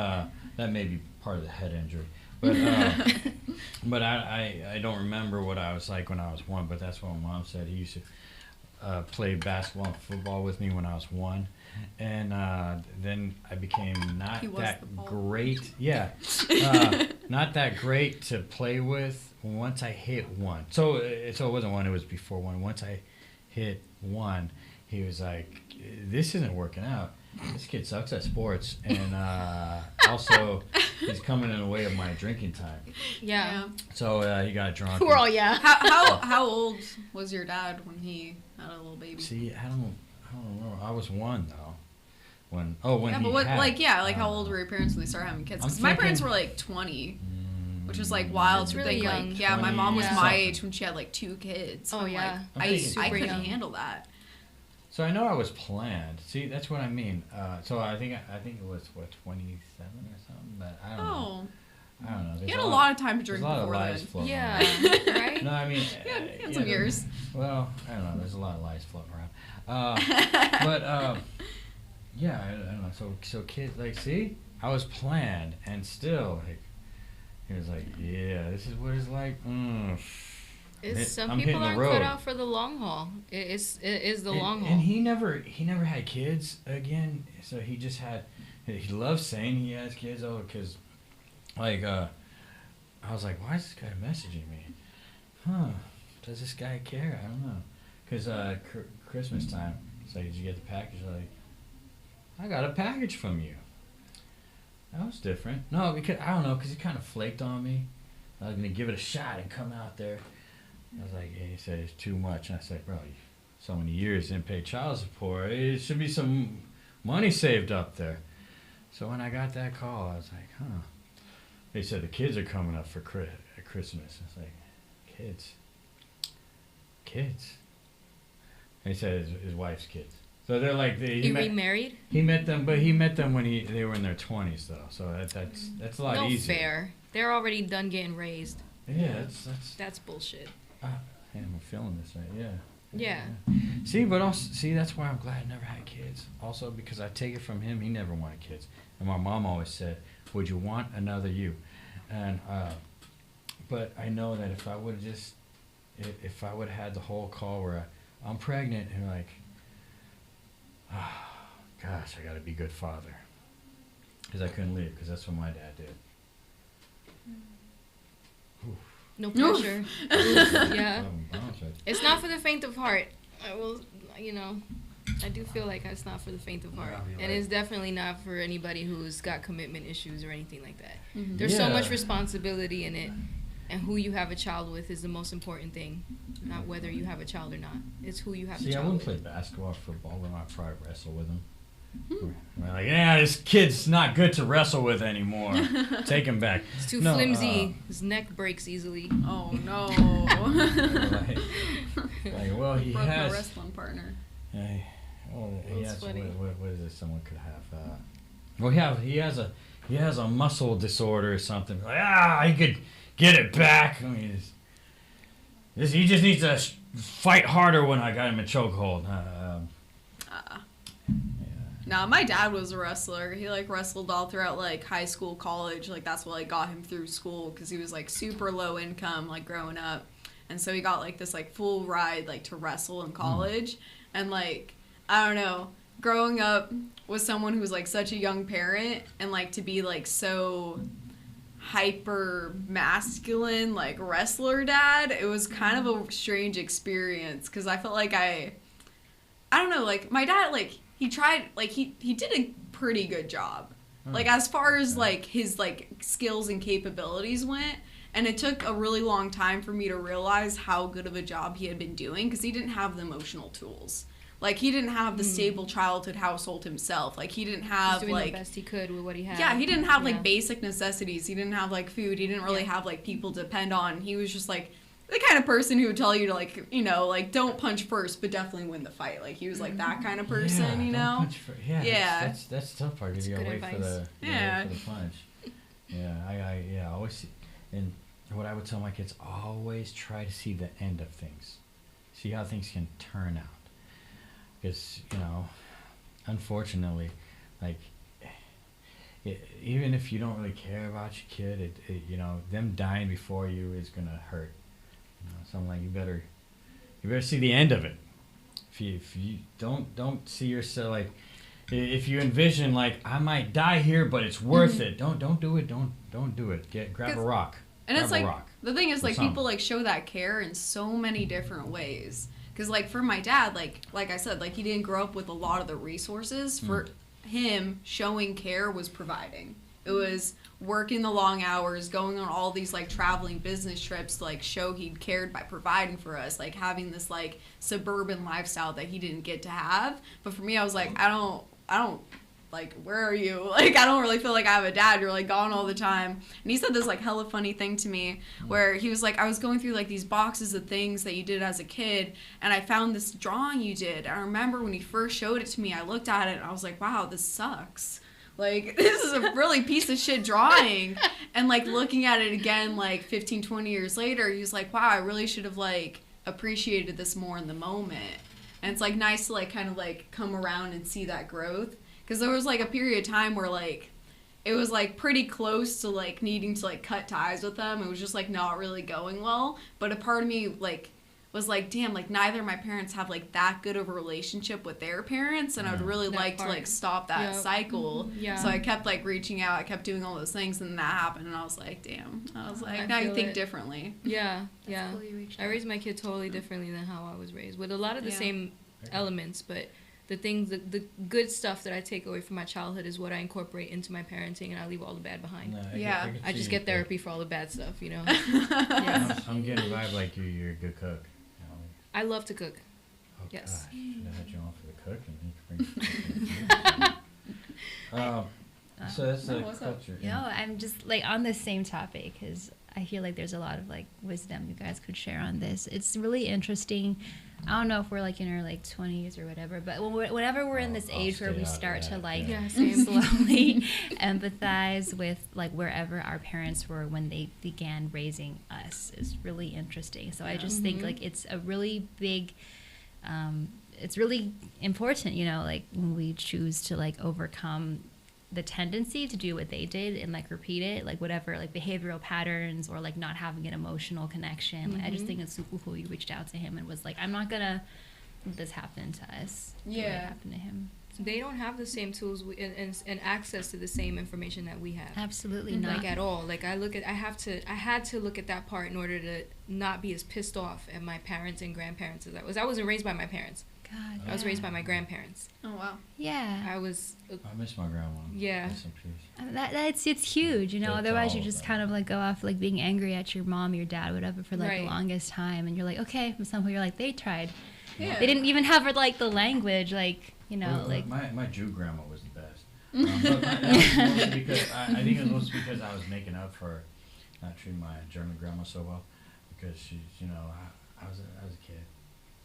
that may be part of the head injury. But but I don't remember what I was like when I was 1. But that's what my mom said. He used to play basketball and football with me when I was 1, and then I became not He was that the ball. great. Yeah, not that great to play with once I hit 1. So it wasn't 1; it was before 1. Once I hit 1, he was like, "This isn't working out. This kid sucks at sports, and also he's coming in the way of my drinking time." Yeah. So he got drunk. We're all yeah. How old was your dad when he had a little baby? See, I don't know. I was 1 though. When Yeah, he but what, had, like, yeah, like how uh, old were your parents when they started having kids? I'm Because my parents thinking- were like 20, which is like Mm, wild That's to really think. young. Like, yeah, my 20 mom was my something. age when she had like 2 kids. Oh, I'm yeah. I'm Like, thinking I super couldn't young. handle that. So I know I was planned. See, that's what I mean. So I think it was 27 or something. But I don't know. Oh, I don't know. you There's had a lot of time to drink There's a lot of before lies then. floating Yeah. around. Right? No, I mean, Yeah, you had yeah, some years. Well, I don't know. There's a lot of lies floating around. But yeah, I don't know. So kids, like, see, I was planned, and still, like, he was like, "Yeah, this is what it's like." Some I'm people hitting the aren't road. cut out for the long haul. It is the long haul. And he never had kids again. So he just had. He loves saying he has kids, though, because, like, I was like, why is this guy messaging me? Huh? Does this guy care? I don't know. Because Christmas time, it's like, did you get the package? Like, I got a package from you. That was different. No, because I don't know, because he kind of flaked on me. I was gonna give it a shot and come out there. I was like, yeah, he said it's too much. And I said, bro, so many years didn't pay child support. It should be some money saved up there. So when I got that call, I was like, huh. They said the kids are coming up for Christmas. I was like, kids. They said his wife's kids. So they're like He remarried? He met them, but he met them when they were in their 20s though. So that's a lot No easier. fair. They're already done getting raised. Yeah, That's bullshit. Hey, I'm feeling this right. Yeah. Yeah. See, but also that's why I'm glad I never had kids. Also because I take it from him, he never wanted kids, and my mom always said, "Would you want another you?" And but I know that if I would have had the whole call where I'm pregnant and like, oh, gosh, I gotta be a good father, because I couldn't leave, because that's what my dad did. Oof. No pressure. Yeah. Bounce right. It's not for the faint of heart. I will, I do feel like it's not for the faint of heart. Yeah, I'll be And like- it's definitely not for anybody who's got commitment issues or anything like that. Mhm. There's so Yeah. much responsibility in it, and who you have a child with is the most important thing, not whether you have a child or not. It's who you have a See, I child wouldn't play with. basketball or football, but I'd probably wrestle with him. We're like, yeah, this kid's not good to wrestle with anymore. Take him back. It's too No, flimsy. His neck breaks easily. Oh no. like, well, he Broke my has. wrestling partner. Yeah, well, he That's has. funny. What is it? Someone could have. Well, he has a muscle disorder or something. Like, he could get it back. I mean, he just needs to fight harder when I got him in chokehold. Nah, my dad was a wrestler. He like wrestled all throughout like high school, college. Like that's what like got him through school because he was like super low income like growing up, and so he got like this like full ride like to wrestle in college. And like I don't know, growing up with someone who was like such a young parent and like to be like so hyper masculine like wrestler dad, it was kind of a strange experience because I felt like I don't know, like my dad like. He tried, like, he did a pretty good job. Like, as far as, like, his, like, skills and capabilities went. And it took a really long time for me to realize how good of a job he had been doing. Because he didn't have the emotional tools. Like, he didn't have the stable childhood household himself. Like, he didn't have, He's doing like... the best he could with what he had. Yeah, he didn't have, Yeah. like, basic necessities. He didn't have, like, food. He didn't really have, like, people to depend on. He was just, like... the kind of person who would tell you to, like, you know, like, don't punch first, but definitely win the fight. Like, he was, like, that kind of person, you know? Yeah. That's the tough part. That's You gotta good wait for advice. the punch. Yeah, I always see, and what I would tell my kids, always try to see the end of things. See how things can turn out. Because, unfortunately, like, even if you don't really care about your kid, them dying before you is gonna hurt. So I'm like, you better see the end of it. If you don't see yourself, like, if you envision like I might die here, but it's worth it. Don't do it. Don't do it. Grab a rock. And it's Grab a like rock. the thing is Or like something. people like show that care in so many different ways. Because like for my dad, like I said, like he didn't grow up with a lot of the resources. For him, showing care was providing. It was working the long hours, going on all these like traveling business trips to like show he cared by providing for us, like having this like suburban lifestyle that he didn't get to have. But for me, I was like, I don't like, where are you? Like, I don't really feel like I have a dad. You're like gone all the time. And he said this like hella funny thing to me where he was like, I was going through like these boxes of things that you did as a kid, and I found this drawing you did. I remember when he first showed it to me, I looked at it and I was like, wow, this sucks. Like, this is a really piece of shit drawing. And, like, looking at it again, like, 15, 20 years later, he was like, wow, I really should have, like, appreciated this more in the moment. And it's, like, nice to, like, kind of, like, come around and see that growth. Because there was, like, a period of time where, like, it was, like, pretty close to, like, needing to, like, cut ties with them. It was just, like, not really going well. But a part of me, like, was like, damn, like neither of my parents have like that good of a relationship with their parents, and I would really That like part. to like stop that cycle. Yeah. So I kept like reaching out, I kept doing all those things, and that happened, and I was like, damn. I was like, I now you feel think it. differently. Yeah, yeah. Cool you reached I out. raised my kid totally differently than how I was raised, with a lot of the Yeah. same elements, but the things, the good stuff that I take away from my childhood is what I incorporate into my parenting, and I leave all the bad behind. Yeah. I just get therapy for all the bad stuff, you know. Yeah. I'm getting a vibe like you're a good cook. I love to cook. Oh, Yes. gosh, should have had you on for the cooking. You could bring so that's the what's up? culture. No, I'm just like on the same topic because I feel like there's a lot of like wisdom you guys could share on this. It's really interesting. I don't know if we're like in our like 20s or whatever, but whenever we're in this I'll age where stay we out of start that, to like yeah. Same. slowly empathize with like wherever our parents were when they began raising us is really interesting. So I just think like it's a really big it's really important, you know, like when we choose to like overcome the tendency to do what they did and like repeat it, like whatever, like behavioral patterns or like not having an emotional connection. Like, I just think it's super cool you reached out to him and was like, I'm not gonna let this happen to us. the way it Yeah. happened to him. They don't have the same tools and access to the same information that we have. Absolutely Mhm. not. Like at all. Like I had to look at that part in order to not be as pissed off at my parents and grandparents as I was. I wasn't raised by my parents. God, I was raised by my grandparents. Oh wow. yeah. I was I miss my grandma. Yeah. Rest in peace. It's huge, you know. That's Otherwise, all you just of kind of like go off like being angry at your mom, your dad, whatever, for like Right. the longest time, and you're like, okay. But some point, you're like, they tried. Yeah. They didn't even have like the language, like you know, Well, like my Jew grandma was the best. But that was mostly because I think it was mostly because I was making up for not treating my German grandma so well, because she's, you know, I was a kid.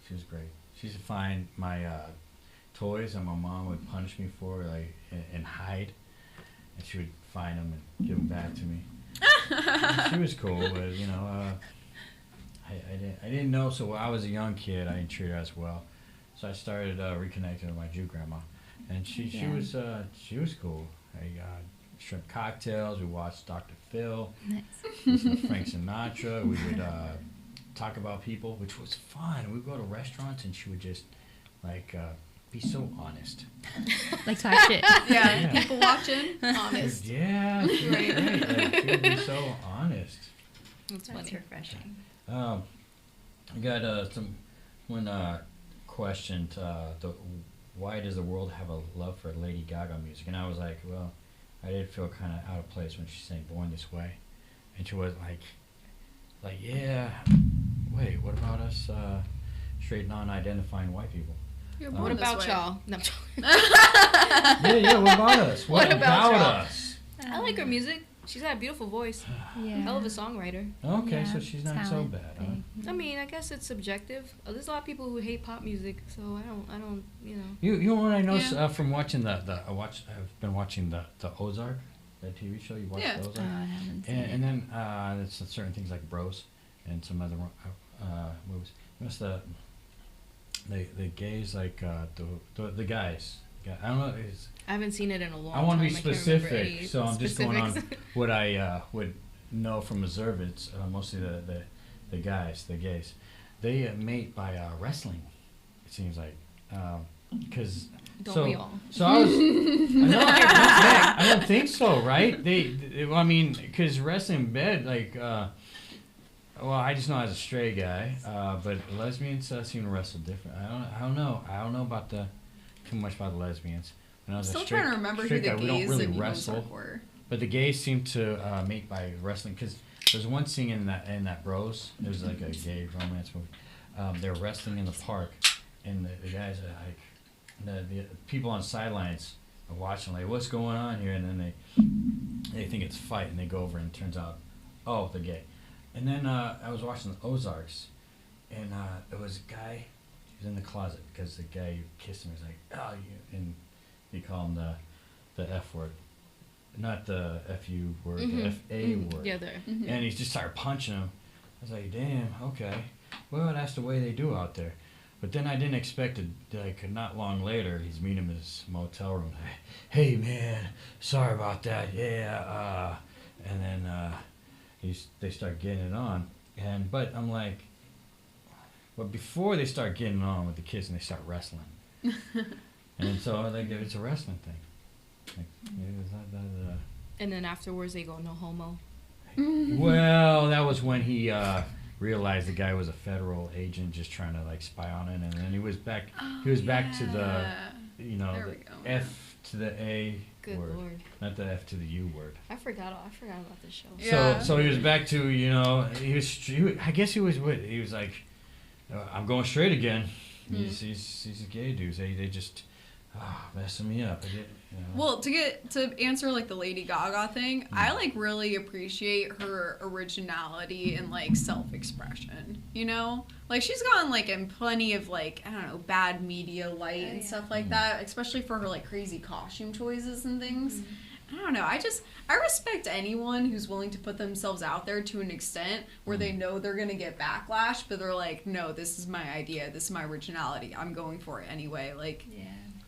She was great. She used to find my toys and my mom would punish me for, like, and hide, and she would find them and give them back to me. She was cool, but you know, I didn't know. So when I was a young kid, I didn't treat her as well. So I started reconnecting with my Jew grandma, and she was cool. I shrimp cocktails. We watched Dr. Phil, nice. listened to Frank Sinatra. We would talk about people, which was fun. We'd go to restaurants, and she would just like be so honest. like talk shit. Yeah. Yeah. People watching. Honest. Yeah, she was Right. great. Like, she would be so honest. It's That's funny. refreshing. I got one question. Why does the world have a love for Lady Gaga music? And I was like, well, I did feel kind of out of place when she sang "Born This Way," and she was like, yeah, wait, what about us straight non-identifying white people? You're What born What this about way. y'all? No, I'm joking. Yeah, what about us? What about y'all? us? I like her music. She's got a beautiful voice. Yeah. Hell of a songwriter. Okay, Yeah, so she's not so talent bad, huh? thing. I mean, I guess it's subjective. There's a lot of people who hate pop music, so I don't, you know. You know what I noticed Yeah. from watching I've been watching the Ozark, that TV show. You watched Yeah. the Oh, Ozark? I haven't seen And it. then there's certain things like Bros and some other movies. What's the gays, like the guys? I don't know. I haven't seen it in a long I time. want to be can't remember specific, any so I'm just going on specifics. what I would know from observance. Mostly the guys, the gays, they mate by wrestling. It seems like because. Don't we all? So I was. I don't think so, right? Well, I mean, because wrestling bed, like, well, I just know as a straight guy, but lesbians seem to wrestle different. I don't know. I don't know about too much about the lesbians. When I was Still a straight, trying to remember who straight the guy, we don't gays really and wrestle, Ozark were. but the gays seem to mate by wrestling. Because there's one scene in that Bros. There's like a gay romance movie. They're wrestling in the park, and the guys are like. The people on sidelines are watching, like, what's going on here? And then they think it's a fight, and they go over, and it turns out, oh, they're gay. And then I was watching the Ozarks, and there was a guy, he was in the closet, because the guy who kissed him was like, oh, you, and they call him the F word. Not the F-U word, the F-A word. Yeah, there. Mhm. And he just started punching him. I was like, damn, okay. Well, that's the way they do out there. But then I didn't expect it, like, not long later, he's meeting him in his motel room. Hey, man, sorry about that, yeah, and then they start getting it on. But I'm like, but before they start getting on with the kids and they start wrestling. And so, like, it's a wrestling thing. Like, is that And then afterwards they go no homo. well, that was when he realized the guy was a federal agent just trying to, like, spy on it, and then he was back. He was back to the, Yeah. you know, There we the go. F to the A Good word, lord. not the F to the U word. I forgot about this show. Yeah. So he was back to, you know, I guess he was like, I'm going straight again. He's a gay dude. They just messing me up. Well, to answer like the Lady Gaga thing, I like really appreciate her originality and like self-expression. You know, like she's gotten like in plenty of like, I don't know, bad media light and stuff like that, especially for her like crazy costume choices and things. I don't know. I respect anyone who's willing to put themselves out there to an extent where they know they're gonna get backlash, but they're like, no, this is my idea, this is my originality, I'm going for it anyway. Like,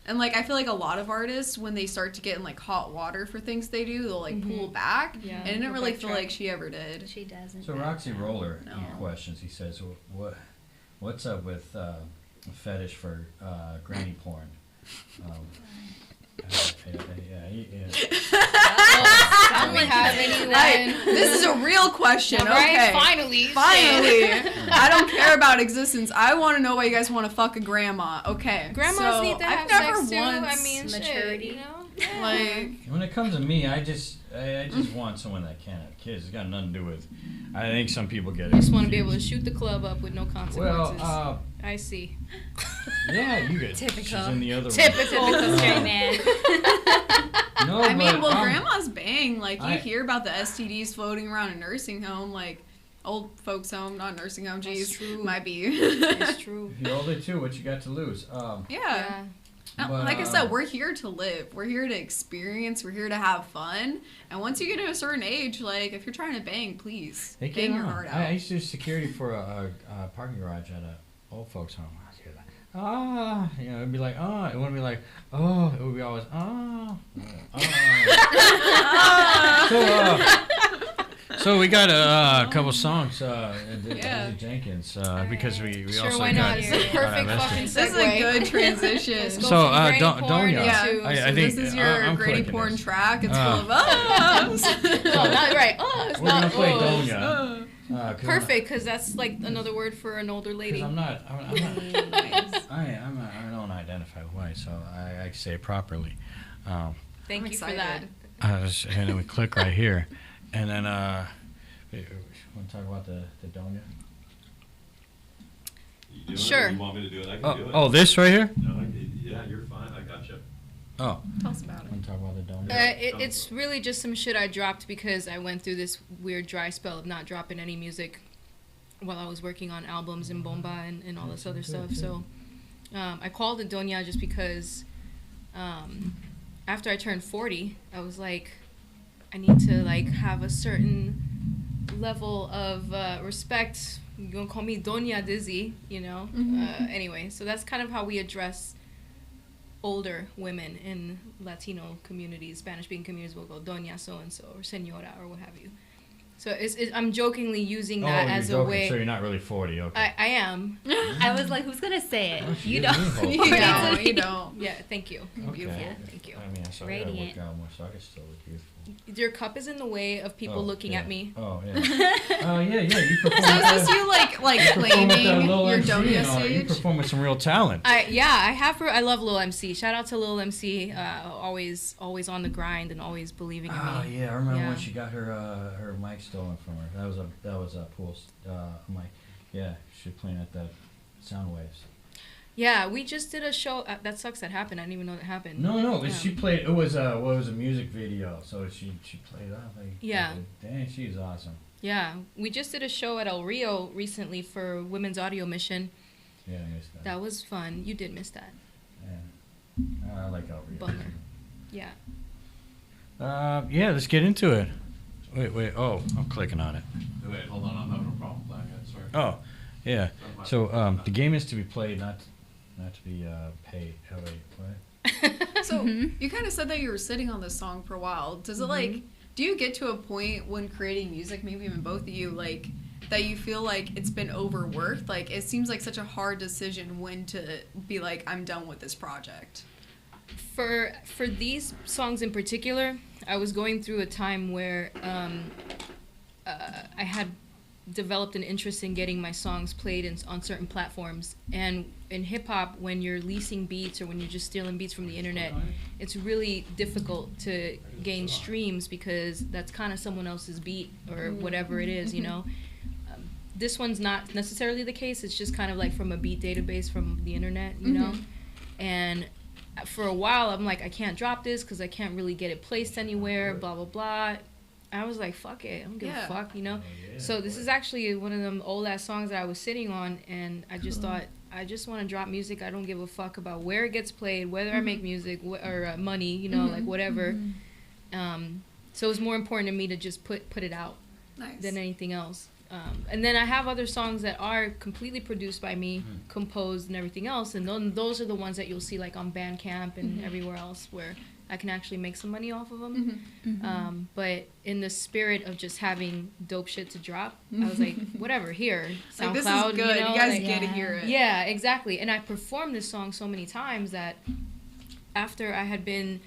and like I feel like a lot of artists, when they start to get in like hot water for things they do, they'll like pull back. Yeah, and I didn't really feel like she ever did. She doesn't. So Roxy Roller questions. He says, what's up with a fetish for granny porn? This is a real question. Okay, finally. I don't care about existence. I want to know why you guys want to fuck a grandma. Okay, grandmas need to have sex too. I mean, maturity. Shit, you know? Like, when it comes to me, I just want someone that can't have kids. It's got nothing to do with. I think some people get it. You just want to be able to shoot the club up with no consequences. Well, I see. Yeah, you get typical. She's in the other Typical straight man. No, I mean, but, grandmas bang. Like, you hear about the STDs floating around a nursing home, like, old folks home, not nursing home. Geez, true. Might be. It's true. If you're older too, what you got to lose? Yeah. But, like I said, we're here to live. We're here to experience. We're here to have fun. And once you get to a certain age, like, if you're trying to bang, please bang your heart out. I used to do security for a parking garage at a old folks home. I was hear that. You know, it'd be like, it wouldn't be like, it would be always, So we got a couple songs, Jenkins, because we Sure, also why got. not? It's the perfect fucking This is a good transition. So, Donya. Yeah, I think this is your I'm Grady clicking porn this. track. It's full of us. No, not right. It's We're not. gonna play Donya. Perfect, because that's like another word for an older lady. Because I don't identify white, so I say it properly. Thank you for that. And then we click right here, and then want to talk about the Donya? You doing Sure. it? You want me to do it? I can do it. Oh, this right here? No, yeah, you're fine. I got you. Oh. Tell us about it. Want to talk about the Donya? It's really just some shit I dropped because I went through this weird dry spell of not dropping any music while I was working on albums and bomba and all this other stuff. So I called it Donya just because after I turned 40, I was like, I need to like have a certain level of respect. You're gonna call me Doña Dizzy, you know? Anyway, so that's kind of how we address older women in Latino communities, Spanish-speaking communities will go Doña so-and-so or Señora or what have you. So I'm jokingly using that as a way. So you're not really 40, okay. I am. I was like, who's gonna say it? Oh, You you don't. do. You don't. Yeah, thank you. Beautiful. Yeah. Thank you. I mean, I saw that Radiant. work out more, so I could still look youthful. Your cup is in the way of people looking at me. Oh, yeah. Oh, yeah, you perform So with is this you like claiming your Donya You stage? perform with some real talent. I have her. I love Lil MC. Shout out to Lil MC. Always on the grind and always believing in me. Oh, yeah, I remember Yeah. when she got her mic stolen from her. That was a Pool's mic. Yeah, she was playing at the Soundwaves. Yeah, we just did a show. That sucks that happened. I didn't even know that happened. No, she played. It was a music video. So she played that. Like, Yeah. Dang, she's awesome. Yeah, we just did a show at El Rio recently for Women's Audio Mission. Yeah, I missed that. That was fun. You did miss that. Yeah. I like El Rio. Bummer. Yeah. Yeah, let's get into it. Wait. Oh, I'm clicking on it. Wait, hold on. I'm having a problem playing it. Sorry. Oh, yeah. So the game is to be played, not to be paid. Oh, wait, what? So you kind of said that you were sitting on this song for a while. Does it like, do you get to a point when creating music, maybe even both of you, like that you feel like it's been overworked? Like it seems like such a hard decision when to be like, I'm done with this project. For these songs in particular, I was going through a time where I had developed an interest in getting my songs played on certain platforms. And in hip-hop, when you're leasing beats or when you're just stealing beats from the internet, it's really difficult to gain streams because that's kind of someone else's beat or whatever it is, you know? This one's not necessarily the case. It's just kind of like from a beat database from the internet, you know? And for a while, I'm like, I can't drop this because I can't really get it placed anywhere, blah, blah, blah. I was like, fuck it. I don't give a fuck, you know? So this is actually one of them old-ass songs that I was sitting on, and I just thought, I just want to drop music. I don't give a fuck about where it gets played, whether I make music or money, you know, like whatever. So it was more important to me to just put it out than anything else. And then I have other songs that are completely produced by me, composed and everything else. And those are the ones that you'll see like on Bandcamp and everywhere else where I can actually make some money off of them. But in the spirit of just having dope shit to drop, I was like, whatever, here, SoundCloud, like, this is good. You know, you guys like, get to hear it. Yeah, exactly. And I performed this song so many times that after I had been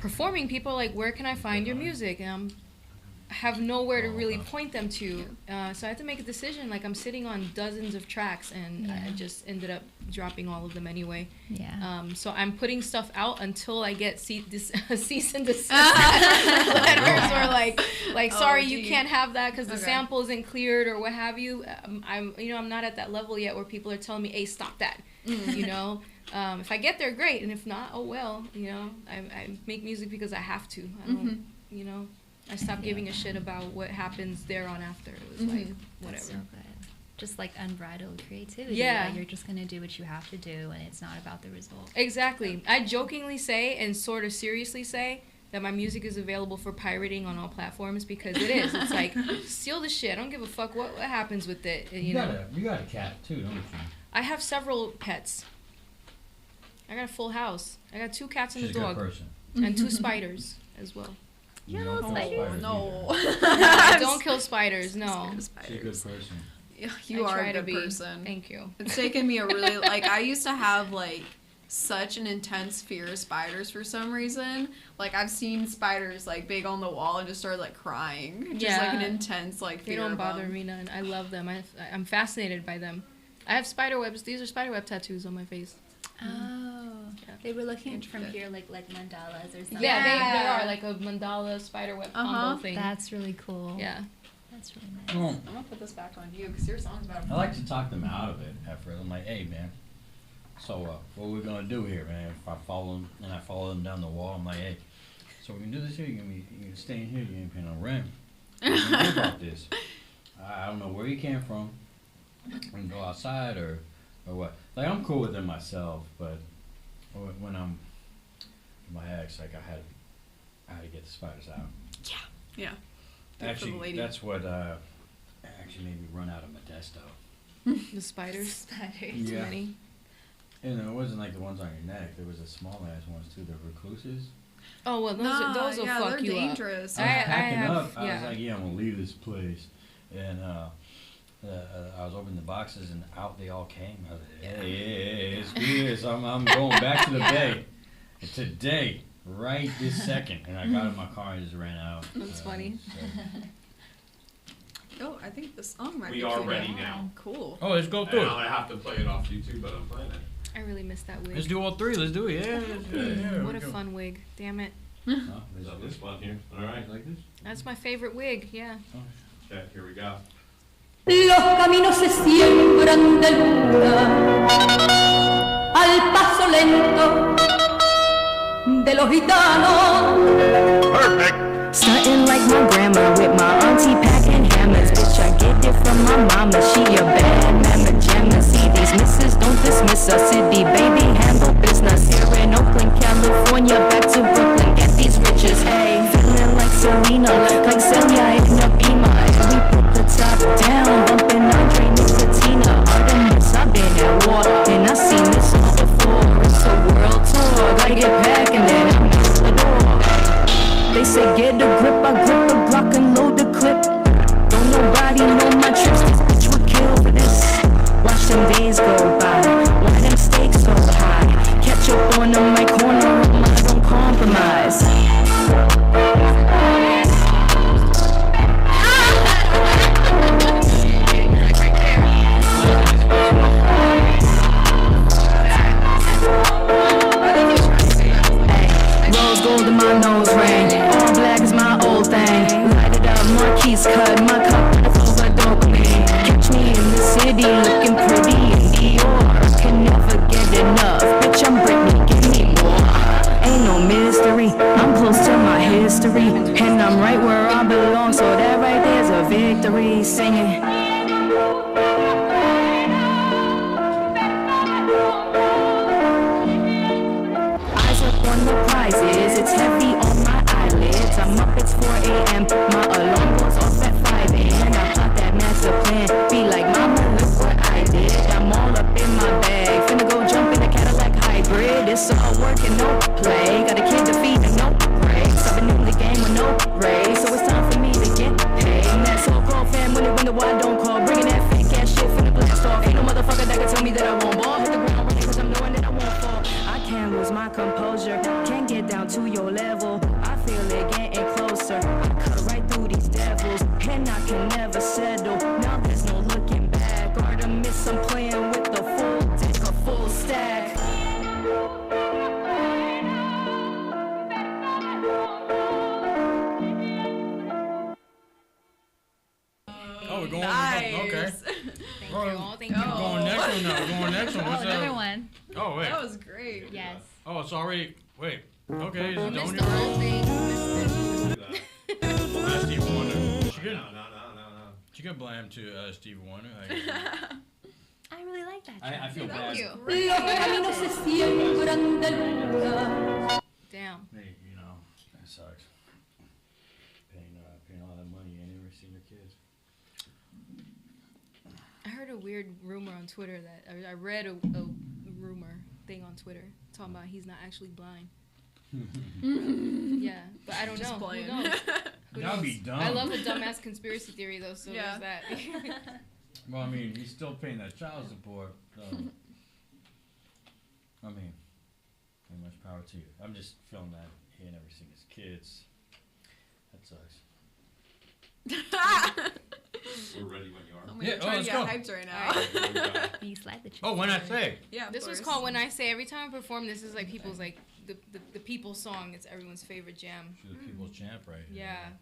performing, people are like, where can I find your music? And I have nowhere to really point them to. So I had to make a decision. Like, I'm sitting on dozens of tracks, and I just ended up dropping all of them anyway. Yeah. So I'm putting stuff out until I get cease and desist letters or like sorry, you can't have that because the sample isn't cleared or what have you. I'm not at that level yet where people are telling me, hey, stop that. You know. If I get there, great, and if not, oh well. You know, I make music because I have to. I don't, you know. I stopped giving a shit about what happens there on after. It was like, whatever. That's so good. Just like unbridled creativity. Yeah. Like, you're just going to do what you have to do, and it's not about the result. Exactly. I jokingly say and sort of seriously say that my music is available for pirating on all platforms because it is. It's like, steal the shit. I don't give a fuck what happens with it. You know? You got a cat too, don't you? I have several pets. I got a full house. I got 2 cats and She's a dog. good person. And 2 spiders as well. You No, don't spiders. kill No. I don't kill spiders, no. She's a good person. You I are try a to good be. person. Thank you. It's taken me a really, like, I used to have, like, such an intense fear of spiders for some reason. Like, I've seen spiders, like, big on the wall and just started, like, crying. Just, like, an intense, like, fear They don't of bother them. me none. I love them. I'm fascinated by them. I have spider webs. These are spider web tattoos on my face. Oh. Yeah. They were looking from Interesting. here like mandalas or something. Yeah, they are like a mandala spider web combo thing. That's really cool. Yeah. That's really nice. Well, I'm gonna put this back on you because your song's about. I like to talk them out of it at first. I'm like, hey man, so what we gonna do here, man? If I follow them down the wall, I'm like, hey, so we can do this here. You can stay in here. You ain't paying no rent. What do you think about this? I don't know where you came from. We can go outside or what. Like, I'm cool with them myself, but when I'm with my ex, like I had to get the spiders out. Yeah. Good for the Actually, lady. that's what actually made me run out of Modesto. The spiders. Spiders. Too Yeah. many. And it wasn't like the ones on your neck. There was the small ass ones too, the recluses. Oh well, those will fuck they're you dangerous. I was I packing have- up. I yeah. was like, yeah, I'm gonna leave this place. And I was opening the boxes and out they all came. I was like, hey, screw this. I'm going back to the bay today, right this second. And I got in my car and just ran out. That's funny. Oh, I think the song might We be are pretty ready good. now. Cool. Oh, let's go And through I'm it. gonna have to play it off YouTube, but I'm playing it. I really miss that wig. Let's do all three. Let's do it. Yeah. What a fun wig. Damn it. Oh, Is that this one here? All right, like this. That's my favorite wig. Yeah. Okay, here we go. Los caminos se siembran de luna al paso lento de los gitanos. Stuntin' like my grandma with my auntie packing hammers. Bitch, I get it from my mama. She a bad mamma jamma. See these misses, don't dismiss us. City baby, handle business. Here in Oakland, California, back to Brooklyn. Get these riches, hey. Feeling like Selena, like Celia in a Beamer. And we put the top down, bumping Andre Nicotina. Artemis, I've been at war, and I've seen this all before. It's a world tour, gotta get back and then I'm out the door. They say get a grip, I grip a Glock and load the clip. Don't nobody know my tricks, this bitch would kill for this. Watch them days go by, why them stakes so high? Catch up on them, my corner, I don't compromise. Rose gold in my nose ring. All black is my old thing. Light it up, Marquise cut. My cup full of dopamine. Catch me in the city looking pretty in Dior. Can never get enough. Bitch, I'm Britney, give me more. I'm right where I belong, so that right there's a victory singing. Eyes up on the prizes, it's heavy on my eyelids. I'm up, it's 4 a.m. My alarm goes off at 5 a.m. I plot that master plan, be like, mama, look what I did. I'm all up in my bag, finna go jump in a Cadillac hybrid. It's all work and no play, got a kid to feed and no breaks. I've been in the game with no race, so it's time for me to get paid. And that so-called fan, when it why I don't call, bringing that fake ass shit from the blast off. Ain't no motherfucker that can tell me that I won't ball. Hit the ground running, cause I'm knowing that I won't fall. I can't lose my composure, can't get down to your level. I feel it getting closer, I cut right through these devils, and I can never settle. Now there's no looking back. Artemis, I'm playing with the full deck, a full stack. Oh, we're going. Nice. Okay. Thank you all. Thank you Oh. all. Going next one now. Going next one. Oh, What's another up? one. Oh wait. That was great. Yes. Oh, it's already. Wait. Okay. Is You it missed on the whole your thing. You missed it. Well, Steve Wonder. She No, could. no. She could blame to Steve Wonder. I really like that. I feel That bad. was you. great. Damn. Hey, you know, that sucks. Paying all that money and never seeing your kids. I heard a weird rumor on Twitter that I read a rumor thing on Twitter talking about he's not actually blind. Yeah, but I don't Just know. playing. Who knows? Who That would knows? be dumb. I love a dumbass conspiracy theory though, so Yeah. there's that. Well, I mean, he's still paying that child support. So. I mean, very much power to you. I'm just feeling that he ain't never seen his kids. That sucks. We're ready when you are. I'm Yeah, gonna try to let's get go. hyped right now. Alright. Here we go. You slide the Oh, when I say. Yeah, of This was course. called When I Say. Every time I perform, this is like people's like the people's song. It's everyone's favorite jam. She's the people's champ right here. Yeah.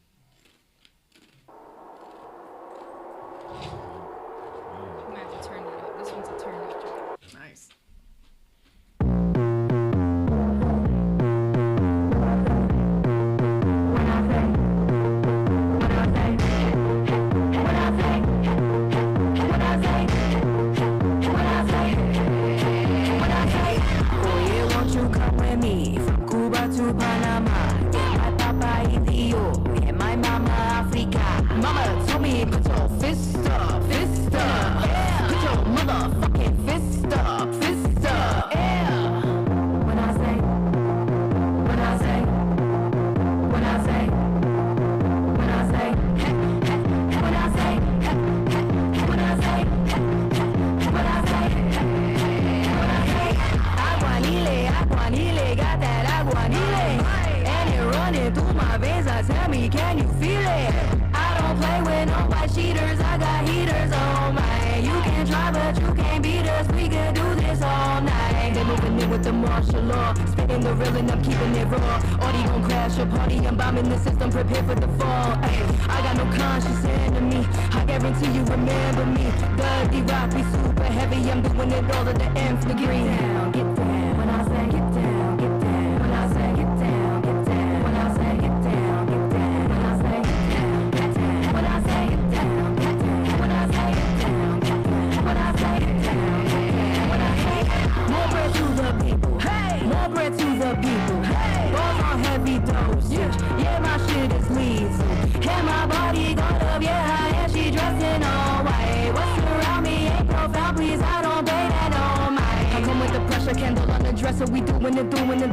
I might have to turn that up. This one's a turn up. Nice. Oh yeah, won't you come with me from Cuba to Panama? Yeah, my papa Ethiopia, and my mama Africa. Mama told me put your fist up, yeah. Put your motherfucking fist up, yeah. When I say, when I say, when I say, when I say, when I say, when I say, when I say. Aguanile, got that aguanile. And it running through my veins, I tell me, can you feel it? I don't play with no white cheaters, I got heaters on my. You can try, but you can't beat us, we can do this all night. They moving in with the martial law, spitting the real and I'm keeping it raw. Audi gon' crash your party, I'm bombing the system, prepare for the fall. Ay, I got no conscious enemy, I guarantee you remember me. Dirty rock, we super heavy, I'm doing it all to the nth degree. Get down, when I say get down, get down. When I say get down, get down. When I say get down, get down. When I say get down, get down. When I say get down, get down. When I say get down, get down. When I say get down, get down. When I say more bread to the people, hey. More bread to the people, hey. Balls on heavy dosage, yeah, my shit is lethal. And my body got up, yeah, and she dressed in all white. What's around me ain't profound, please, I don't pay that no mind. I come with the pressure, candle on the dresser, we doing the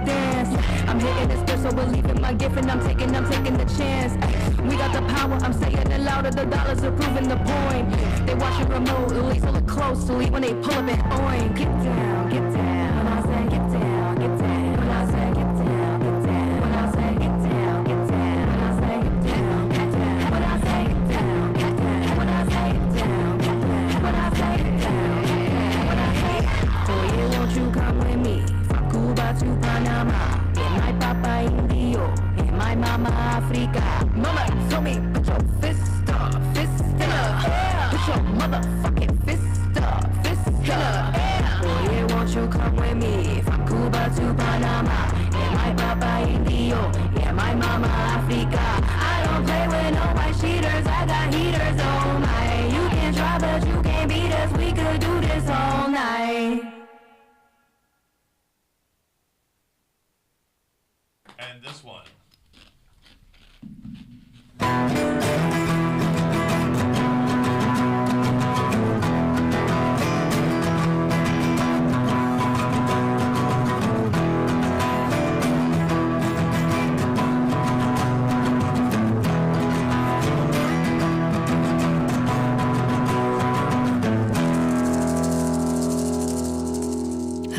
dance. I'm hitting this bitch, so believing my gift, and I'm taking the chance. We got the power, I'm saying it louder, the dollars are proving the point. They watch it remotely, so look closely when they pull up and oink. Get down, get down. When I say get down, get down. When I say get down, get down. When I say get down, get down. When I say get down, get down. When I say get down, get down. When I say get down, get down. When I say get down, get down. When I say, oh yeah, won't you come with me from Cuba to Panama? And my papa Indio, and my mama Africa. Mama told me put your fist up, yeah. Put your motherfucking fist up, yeah. Oh yeah, won't you come with me from Cuba to Panama? And my papa Indio, yeah, my mama Africa. I heaters, oh my. You can try, but you can't beat us. We could do this all night. And this one.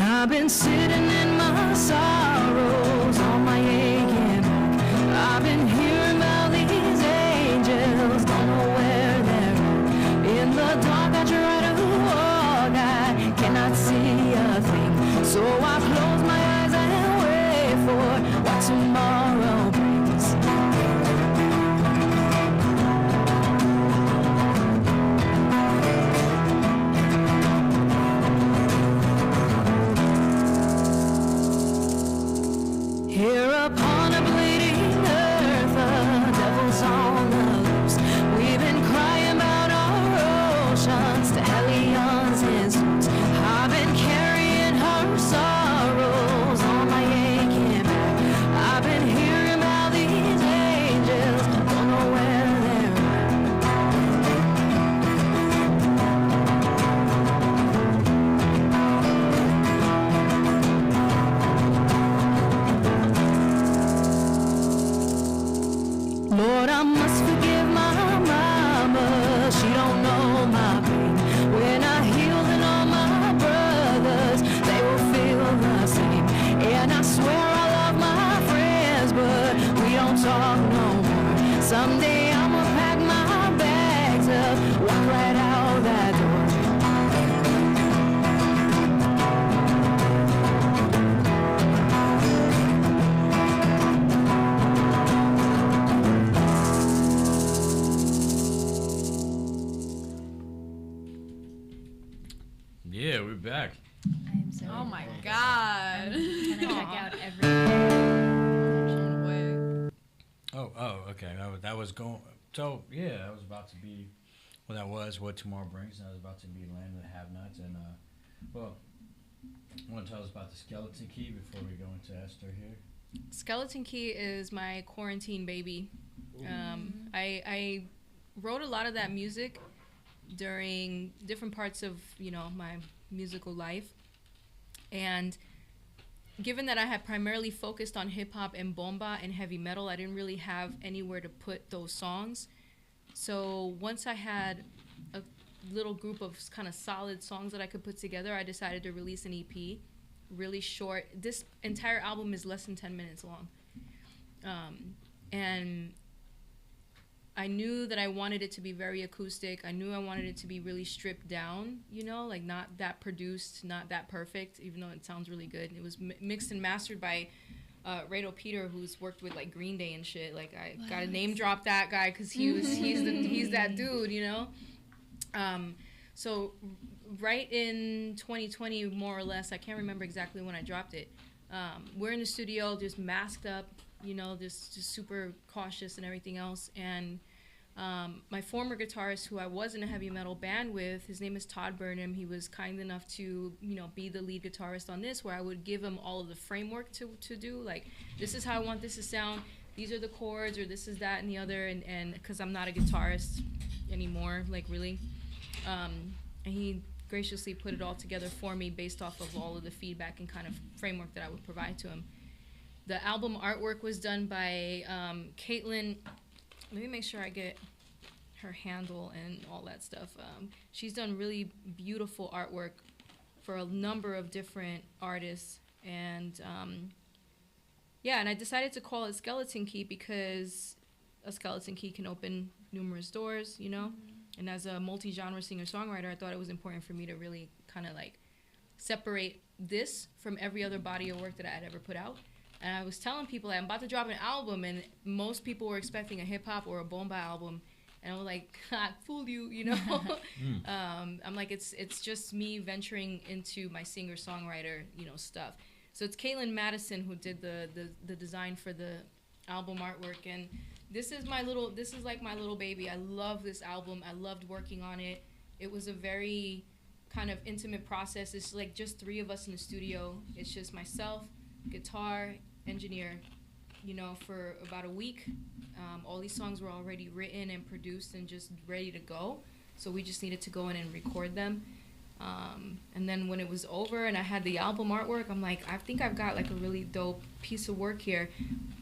I've been sitting in my sorrows on my aching back. I've been hearing about these angels, don't know where they're at. In the dark I try to walk, I cannot see a thing. So I close my eyes and wait for what tomorrow brings. Here upon a bleeding earth, the devil's on the loose. We've been crying about our oceans to Helion's instruments. I've been carrying her sorrows on my aching back. I've been hearing about these angels, don't know where they're at. Lord, I must forgive my mama, she don't know my pain. When I heal, then all my brothers, they will feel the same. And I swear I love my friends, but we don't talk no more. Someday I'ma pack my bags up, walk right out that door. Yeah, we're back. I am so. Oh my god. Can I check out every? Okay. That was going. So yeah, that was about to be. Well, that was what tomorrow brings. And I was about to be Land of the Have-Nots, and well, want to tell us about the skeleton key before we go into Esther here. Skeleton Key is my quarantine baby. I wrote a lot of that music during different parts of, my musical life. And given that I had primarily focused on hip hop and bomba and heavy metal, I didn't really have anywhere to put those songs. So once I had a little group of kind of solid songs that I could put together, I decided to release an EP, really short. This entire album is less than 10 minutes long. And I knew that I wanted it to be very acoustic. I knew I wanted it to be really stripped down, like not that produced, not that perfect, even though it sounds really good. It was mixed and mastered by Ray Peter, who's worked with like Green Day and shit. Like I gotta name drop that guy because he's that dude, So right in 2020, more or less, I can't remember exactly when I dropped it. We're in the studio, just masked up, just super cautious and everything else. And my former guitarist, who I was in a heavy metal band with, his name is Todd Burnham. He was kind enough to, be the lead guitarist on this, where I would give him all of the framework to do. Like, this is how I want this to sound. These are the chords, or this is that and the other. And because I'm not a guitarist anymore, like really. And he graciously put it all together for me based off of all of the feedback and kind of framework that I would provide to him. The album artwork was done by Caitlin. Let me make sure I get her handle and all that stuff. She's done really beautiful artwork for a number of different artists. And and I decided to call it Skeleton Key because a skeleton key can open numerous doors, And as a multi-genre singer-songwriter, I thought it was important for me to really kind of like separate this from every other body of work that I had ever put out. And I was telling people that I'm about to drop an album, and most people were expecting a hip-hop or a bomba album. And I was like, I fooled you, I'm like, it's just me venturing into my singer-songwriter, stuff. So it's Caitlin Madison who did the design for the album artwork, and this is like my little baby. I love this album. I loved working on it. It was a very kind of intimate process. It's like just 3 of us in the studio. It's just myself, guitar, engineer, you know, for about a week. All these songs were already written and produced and just ready to go. So we just needed to go in and record them. And then when it was over and I had the album artwork, I'm like, I think I've got like a really dope piece of work here.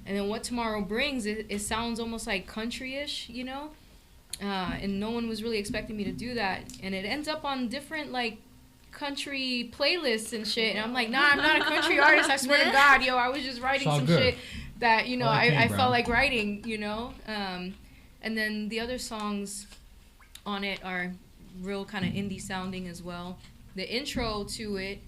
And then What Tomorrow Brings, it sounds almost like country-ish, you know? And no one was really expecting me to do that. And it ends up on different like country playlists and shit. And I'm like, nah, I'm not a country artist. I swear to God, yo, I was just writing some shit that, you know, I felt like writing, you know? And then the other songs on it are real kind of indie sounding as well. The intro to it,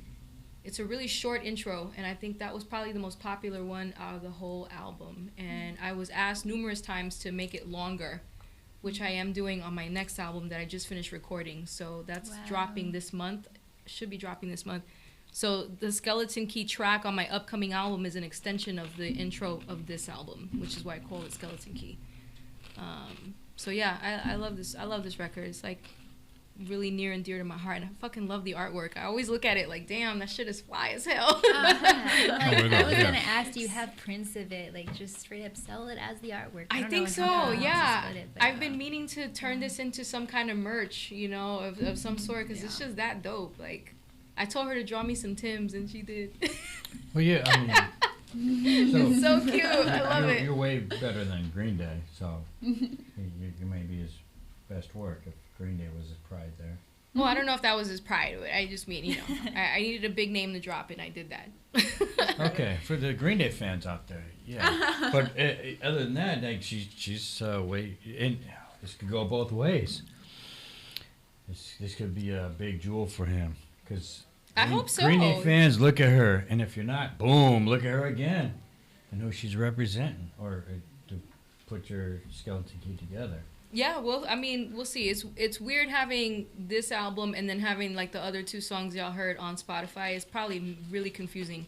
it's a really short intro, and I think that was probably the most popular one out of the whole album. And I was asked numerous times to make it longer, which I am doing on my next album that I just finished recording. So that's dropping this month. Should be dropping this month. So the Skeleton Key track on my upcoming album is an extension of the intro of this album, which is why I call it Skeleton Key. So yeah, I love this. I love this record. It's like really near and dear to my heart, and I fucking love the artwork. I always look at it like, damn, that shit is fly as hell. I was gonna ask, do you have prints of it? Like, just straight up sell it as the artwork? I think so. Yeah, I've been meaning to turn this into some kind of merch, you know, of some sort, because it's just that dope. Like, I told her to draw me some Timbs, and she did. Well, yeah, I mean, so cute. I love it. You're way better than Green Day, so you may be his best work if Green Day was his pride there. Well, I don't know if that was his pride. I just mean, you know, I needed a big name to drop, and I did that. Okay, for the Green Day fans out there, yeah. But other than that, like she's way. And this could go both ways. This could be a big jewel for him, because I hope so. Green Day fans, look at her, and if you're not, boom, look at her again, and who she's representing, or to put your Skeleton Key together. Yeah, well, I mean, we'll see. It's weird having this album and then having like the other 2 songs y'all heard on Spotify. It's probably really confusing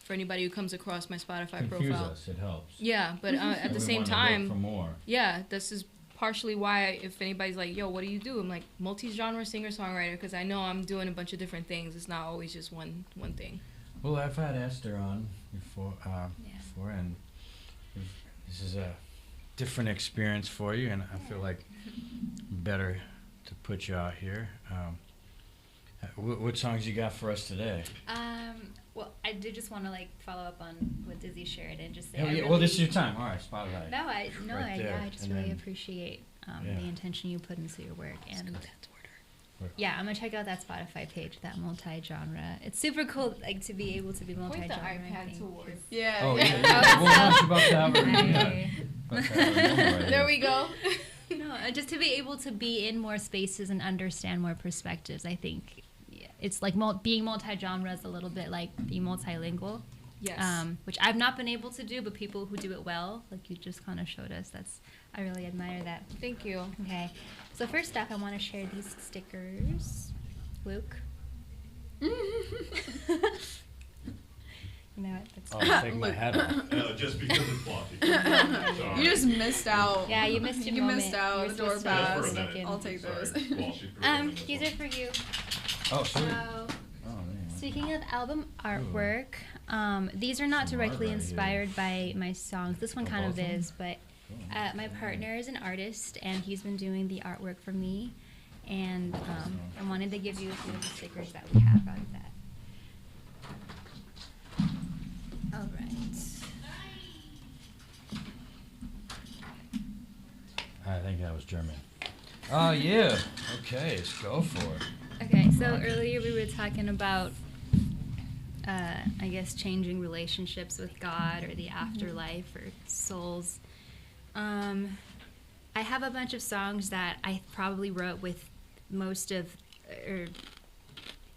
for anybody who comes across my Spotify Confuse profile. us, it helps. Yeah, but at the same time, look for more. Yeah, this is partially why if anybody's like, yo, what do you do? I'm like, multi-genre singer-songwriter, because I know I'm doing a bunch of different things. It's not always just one thing. Well, I've had Esther on before, and this is a different experience for you, and I feel like better to put you out here. What songs you got for us today? Well, I did just want to like follow up on what Dizzy shared and just say. Well, this is your time. All right, spotlight. I just And really then- appreciate the intention you put into your work, and Yeah, I'm gonna check out that Spotify page, that multi-genre. It's super cool, like to be able to be multi-genre. Point the I iPad think. towards. Yeah. Oh, yeah. Well, it's about to have her. Yeah. About to have her number right There here. we go. No, just to be able to be in more spaces and understand more perspectives. I think it's like being multi-genre is a little bit like being multilingual. Yes. Which I've not been able to do, but people who do it well, like you just kind of showed us, I really admire that. Thank you. Okay, so first off, I want to share these stickers. Luke. You know what? That's Oh, take my hat off. Just because it's fluffy. You just missed out. Yeah, you missed your You moment. missed out. You The door were supposed to pass. Just for a minute. I'll take those. Sorry. Well, she threw them in this These one. are for you. Oh, sweet. So, Oh, man. speaking of album artwork, these are not Some directly art right inspired by my songs. This one Oh, kind of both of them? is, but my partner is an artist, and he's been doing the artwork for me. And I wanted to give you a few of the stickers that we have out of that. All right. I think that was German. Oh, yeah. Okay, let's go for it. Okay, so earlier we were talking about, I guess, changing relationships with God or the afterlife or souls. I have a bunch of songs that I probably wrote with most of, or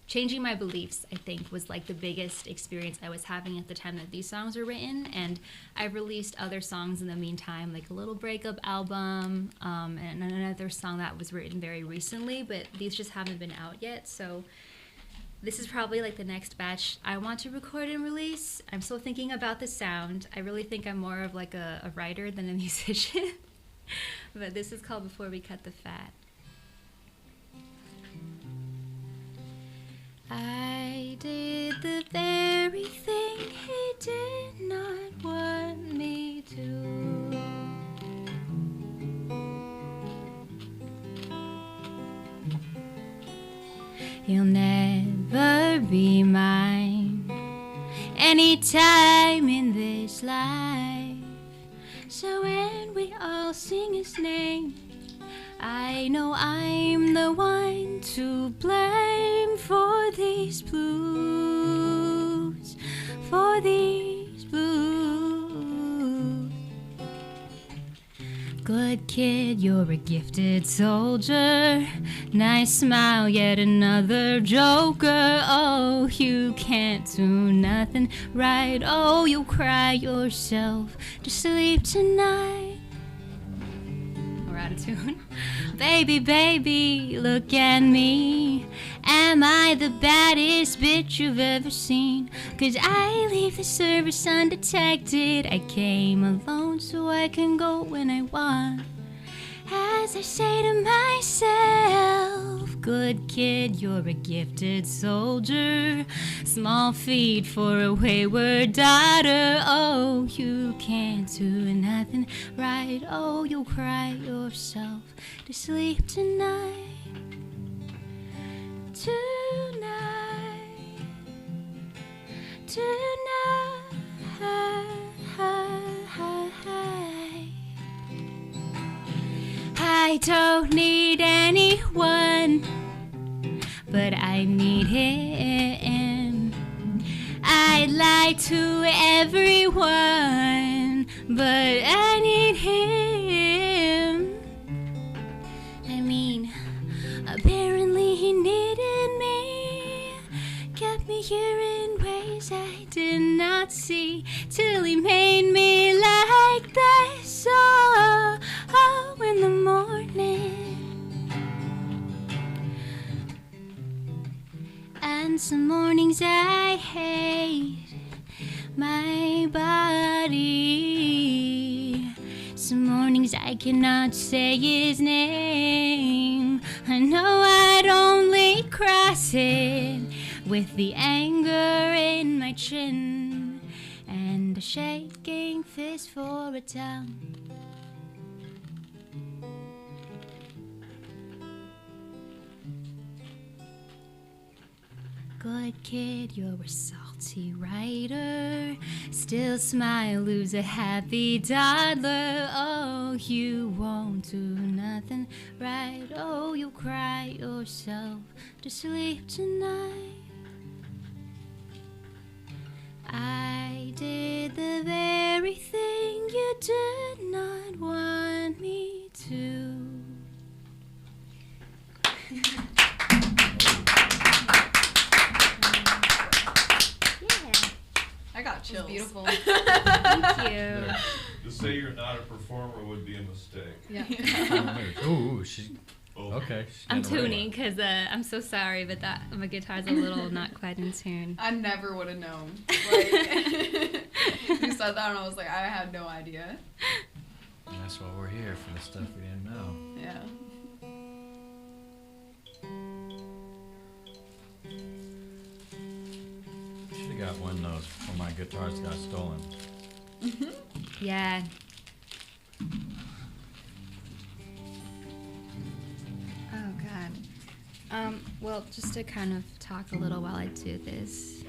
changing my beliefs, I think, was like the biggest experience I was having at the time that these songs were written. And I've released other songs in the meantime, like a little breakup album, and another song that was written very recently, but these just haven't been out yet. So this is probably like the next batch I want to record and release. I'm still thinking about the sound. I really think I'm more of like a writer than a musician. But this is called Before We Cut the Fat. I did the very thing he did not want me to. You'll never be mine anytime in this life. So when we all sing his name, I know I'm the one to blame for these blues, for these blues. Good kid, you're a gifted soldier. Nice smile, yet another joker. Oh, you can't do nothing right. Oh, you'll cry yourself to sleep tonight. We're out of tune. Baby, baby, look at me. Am I the baddest bitch you've ever seen? 'Cause I leave the service undetected. I came alone so I can go when I want. As I say to myself, good kid, you're a gifted soldier. Small feet for a wayward daughter. Oh, you can't do nothing right. Oh, you'll cry yourself to sleep tonight. Tonight. I don't need anyone, but I need him. I lie to everyone, but I need him. I mean, apparently he needed me, kept me here in ways I did not see, till he made me like this. Oh, in the morning. And some mornings I hate my body. Some mornings I cannot say his name. I know I'd only cross it with the anger in my chin and a shaking fist for a tongue. Good kid, you're a salty writer. Still smile, lose a happy toddler. Oh, you won't do nothing right. Oh, you'll cry yourself to sleep tonight. I did the very thing you did not want me to. I got chills. Beautiful. Thank you. To say you're not a performer would be a mistake. Yeah. Ooh, she's Oh. okay. She's I'm getting ready. tuning because I'm so sorry, but that my guitar's a little not quite in tune. I never would have known. Like, you said that and I was like, I had no idea. And that's why we're here, for the stuff we didn't know. Yeah. Should have got one of those when my guitars got stolen. Yeah. Oh God. Well, just to kind of talk a little while I do this.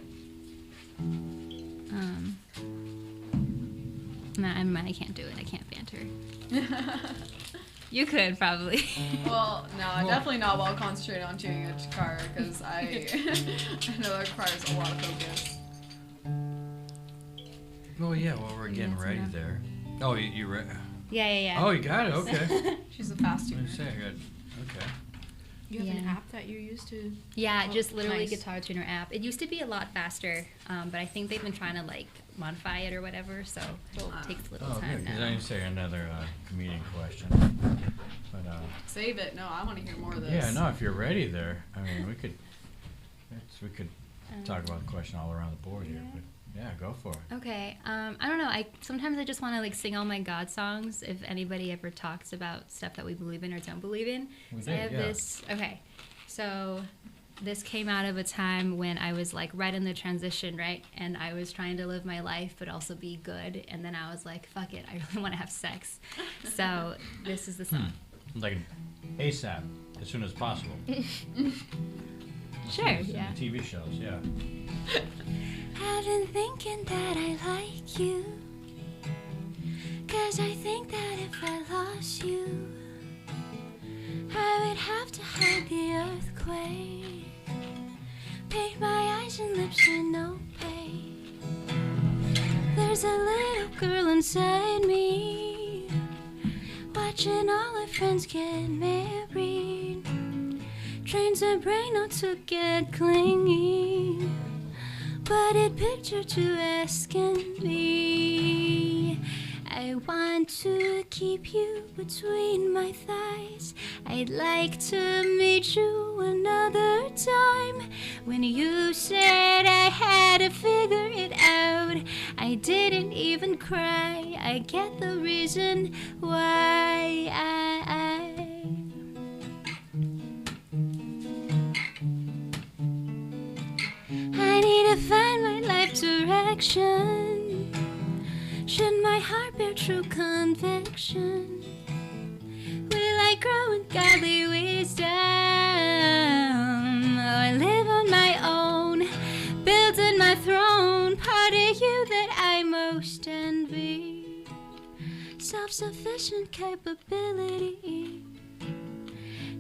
Nah, I can't do it. I can't banter. You could probably. Well, no, definitely not while concentrating on tuning a guitar because I know that requires a lot of focus. Oh yeah, well we're You getting got ready some there. Oh, you ready? Yeah. Oh, you got it. Okay. She's a fast Let tuner. me say, I got. Okay. You have an Yeah. app that you use to. Yeah, Oh, just literally nice. Guitar Tuner app. It used to be a lot faster, but I think they've been trying to like modify it or whatever, so it takes a little Oh, time good. Because I now. didn't say another comedian question. But Save it. No, I want to hear more of this. yeah, no, if you're ready there, I mean, we could we could talk about the question all around the board here, but yeah, go for it. Okay. I don't know. Sometimes I just want to like sing all my God songs. If anybody ever talks about stuff that we believe in or don't believe in, We so I did, have yeah. this. Okay. So this came out of a time when I was like right in the transition, right? And I was trying to live my life but also be good. And then I was like, fuck it, I really want to have sex. So this is the song. Like ASAP, as soon as possible. Sure, yeah. TV shows, yeah. I've been thinking that I like you, 'cause I think that if I lost you, I would have to hide the earthquake, paint my eyes and lips with no pain. There's a little girl inside me, watching all her friends get married, trains her brain not to get clingy, but it pictured you asking me. I want to keep you between my thighs. I'd like to meet you another time. When you said I had to figure it out, I didn't even cry. I get the reason why I need to find my life direction. Should my heart bear true conviction? Will I grow in godly wisdom? Or live on my own, building my throne? Part of you that I most envy, self-sufficient capability.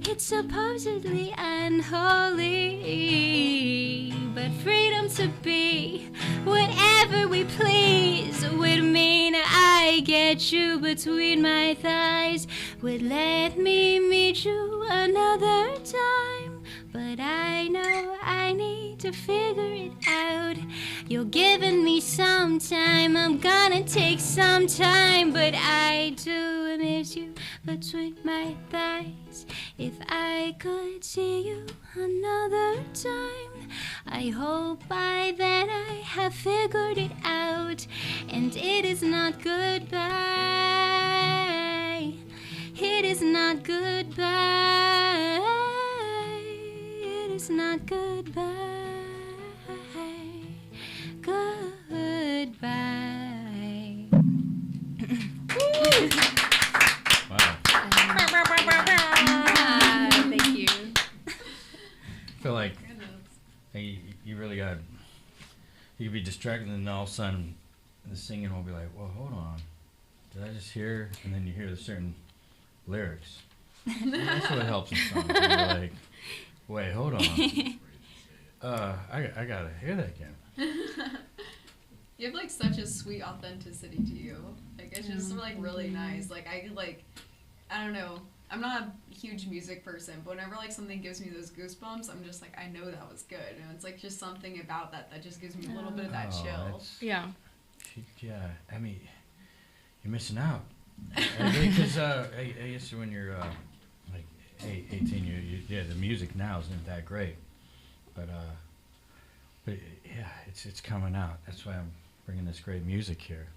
It's supposedly unholy, but freedom to be whatever we please would mean I get you between my thighs. Would let me meet you another time, but I know I need to figure it out. You're giving me some time, I'm gonna take some time, but I do miss you between my thighs. If I could see you another time, I hope by then I have figured it out, and it is not goodbye. It is not goodbye. It is not goodbye. Goodbye. Wow. Thank you. I feel like hey, you really got. You could be distracted, and then all of a sudden, the singing will be like, "Well, hold on, did I just hear?" And then you hear the certain lyrics. That's what helps in songs. You're like, "Wait, hold on, I gotta hear that again." You have like such a sweet authenticity to you. Like it's just like really nice. Like I could like, I don't know. I'm not a huge music person, but whenever like something gives me those goosebumps, I'm just like I know that was good, and it's like just something about that just gives me a little bit of that chill. That's- Yeah. Yeah, I mean, you're missing out. Because I guess when you're like 18, yeah, the music now isn't that great, but yeah, it's coming out. That's why I'm bringing this great music here.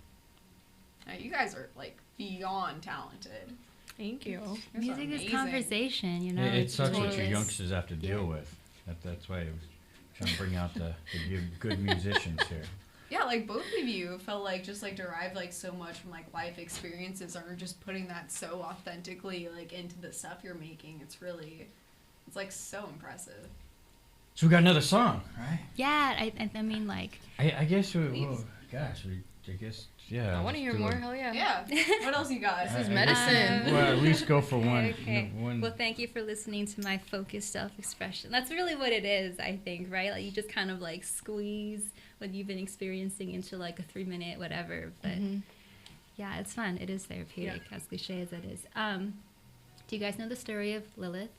You guys are like beyond talented. Thank you. Yours are Music is amazing. conversation, you know. It sucks what totally you is. youngsters have to deal with. That's why I was trying to bring out the good musicians here. Yeah, like both of you felt like just like derived like so much from like life experiences, or just putting that so authentically like into the stuff you're making. It's like so impressive. So we got another song, right? Yeah, I mean like I guess I guess yeah. I want to hear let's do more. it. Hell yeah. Yeah. What else you got? This is I- medicine. Well, at least go for one. Okay. One. Well, thank you for listening to my focused self-expression. That's really what it is, I think, right? Like you just kind of like squeeze what you've been experiencing into like a 3-minute whatever. But Mhm. yeah, it's fun. It is therapeutic, as cliche as it is. Do you guys know the story of Lilith?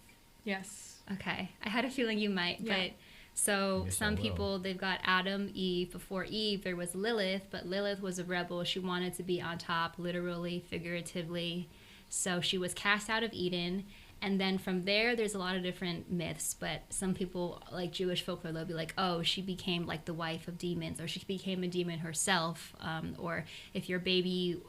Yes. Okay, I had a feeling you might, Yeah. but so Yes, I some will. people, they've got Adam, Eve. Before Eve, there was Lilith, but Lilith was a rebel. She wanted to be on top, literally, figuratively. So she was cast out of Eden, And then from there, there's a lot of different myths, but some people, like Jewish folklore, they'll be like, oh, she became like the wife of demons, or she became a demon herself, or if your baby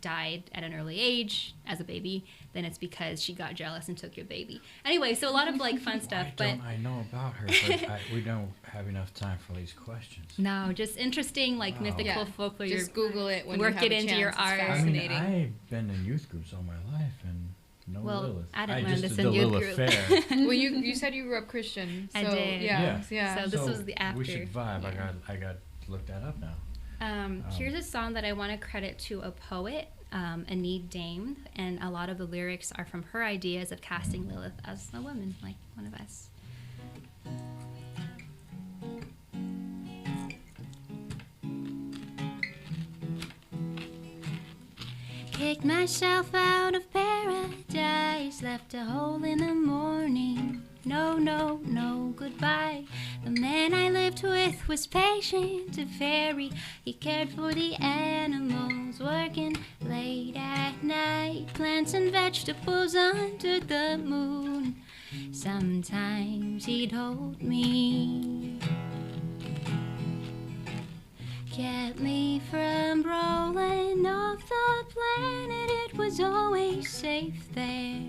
died at an early age as a baby, then it's because she got jealous and took your baby. Anyway, so a lot of like fun stuff. Why don't I know about her, but we don't have enough time for these questions. No, just interesting, like Wow. mythical Yeah. folklore. Just Google it when work you have it a into chance. your It's art. fascinating. I mean, I've been in youth groups all my life, and no Well, Lilith. I didn't learn just this did in the youth Lilith group. fair. Well, you said you grew up Christian. So, I did. Yeah. So this was the after. We should vibe. Yeah. I got to look that up now. Here's a song that I want to credit to a poet, Enid Dame, and a lot of the lyrics are from her ideas of casting Lilith as a woman, like one of us. Kicked myself out of paradise, left a hole in the morning. No, no, no, goodbye. The man I lived with was patient, a fairy. He cared for the animals, working late at night. Plants and vegetables under the moon. Sometimes he'd hold me, kept me from rolling off the planet. It was always safe there.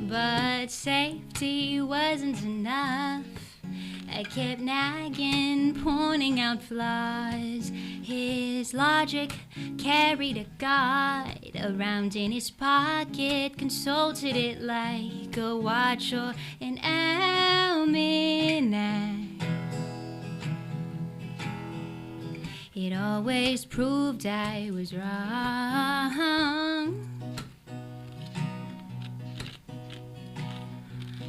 But safety wasn't enough. I kept nagging, pointing out flaws. His logic carried a guide around in his pocket, consulted it like a watch or an almanac. It always proved I was wrong.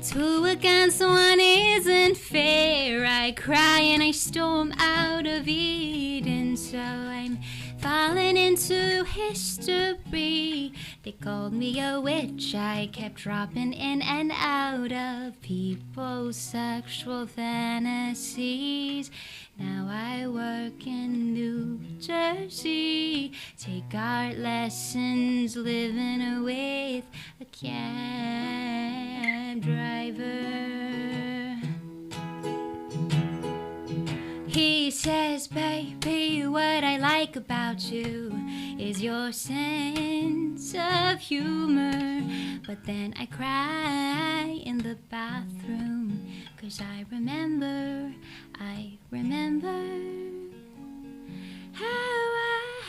2 against 1 isn't fair. I cry and I storm out of Eden. So I'm falling into history. They called me a witch. I kept dropping in and out of people's sexual fantasies. Now I work in New Jersey, take art lessons, living with a cab driver. He says, baby, what I like about you is your sense of humor. But then I cry in the bathroom, 'cause I remember how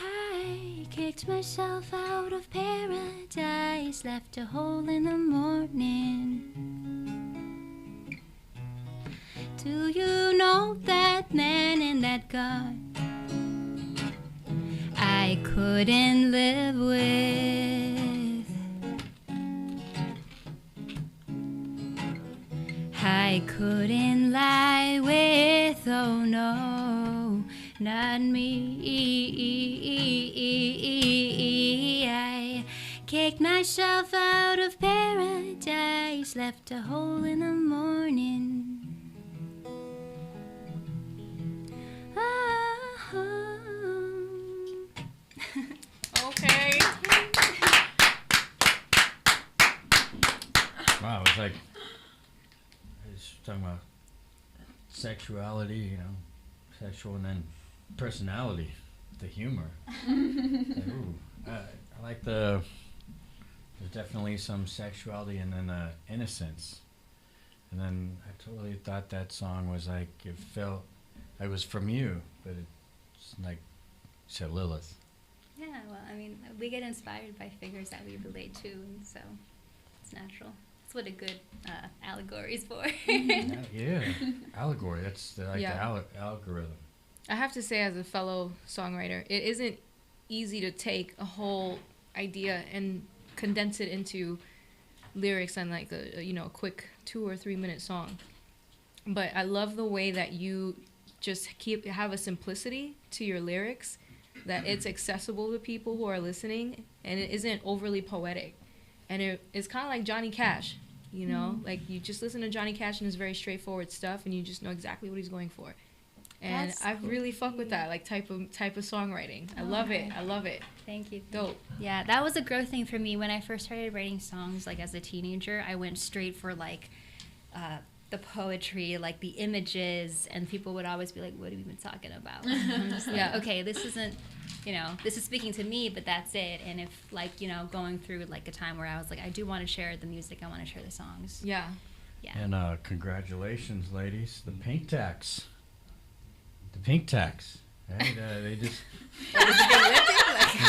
I kicked myself out of paradise, left a hole in the morning. Do you know that man in that car I couldn't live with? I couldn't lie with, oh no, not me. I kicked myself out of paradise, left a hole in the morning. Okay. Wow, it's like it's talking about sexuality, you know, sexual, and then personality, the humor. Like, ooh, I like there's definitely some sexuality and then innocence. And then I totally thought that song was like, it felt like it was from you, but it's like, you said Lilith. Yeah, well, I mean, we get inspired by figures that we relate to, and so it's natural. That's what a good allegory is for. Yeah, allegory, that's the Yeah. algorithm. I have to say, as a fellow songwriter, it isn't easy to take a whole idea and condense it into lyrics on like a quick 2 or 3 minute song. But I love the way that you just have a simplicity to your lyrics, that it's accessible to people who are listening, and it isn't overly poetic. And it's kind of like Johnny Cash, like you just listen to Johnny Cash and his very straightforward stuff, and you just know exactly what he's going for. And That's I cool. really fuck with that, like type of songwriting. I love it. I love it. Thank you. Dope. Yeah, that was a growth thing for me when I first started writing songs. Like as a teenager, I went straight for like the poetry, like the images, and people would always be like, "What have you been talking about?" I'm just like, Yeah. okay, this isn't, this is speaking to me, but that's it. And if like going through like a time where I was like, I do want to share the music, I want to share the songs. Yeah. Yeah. And congratulations, ladies. The pink tax. The pink tax. Right? They just.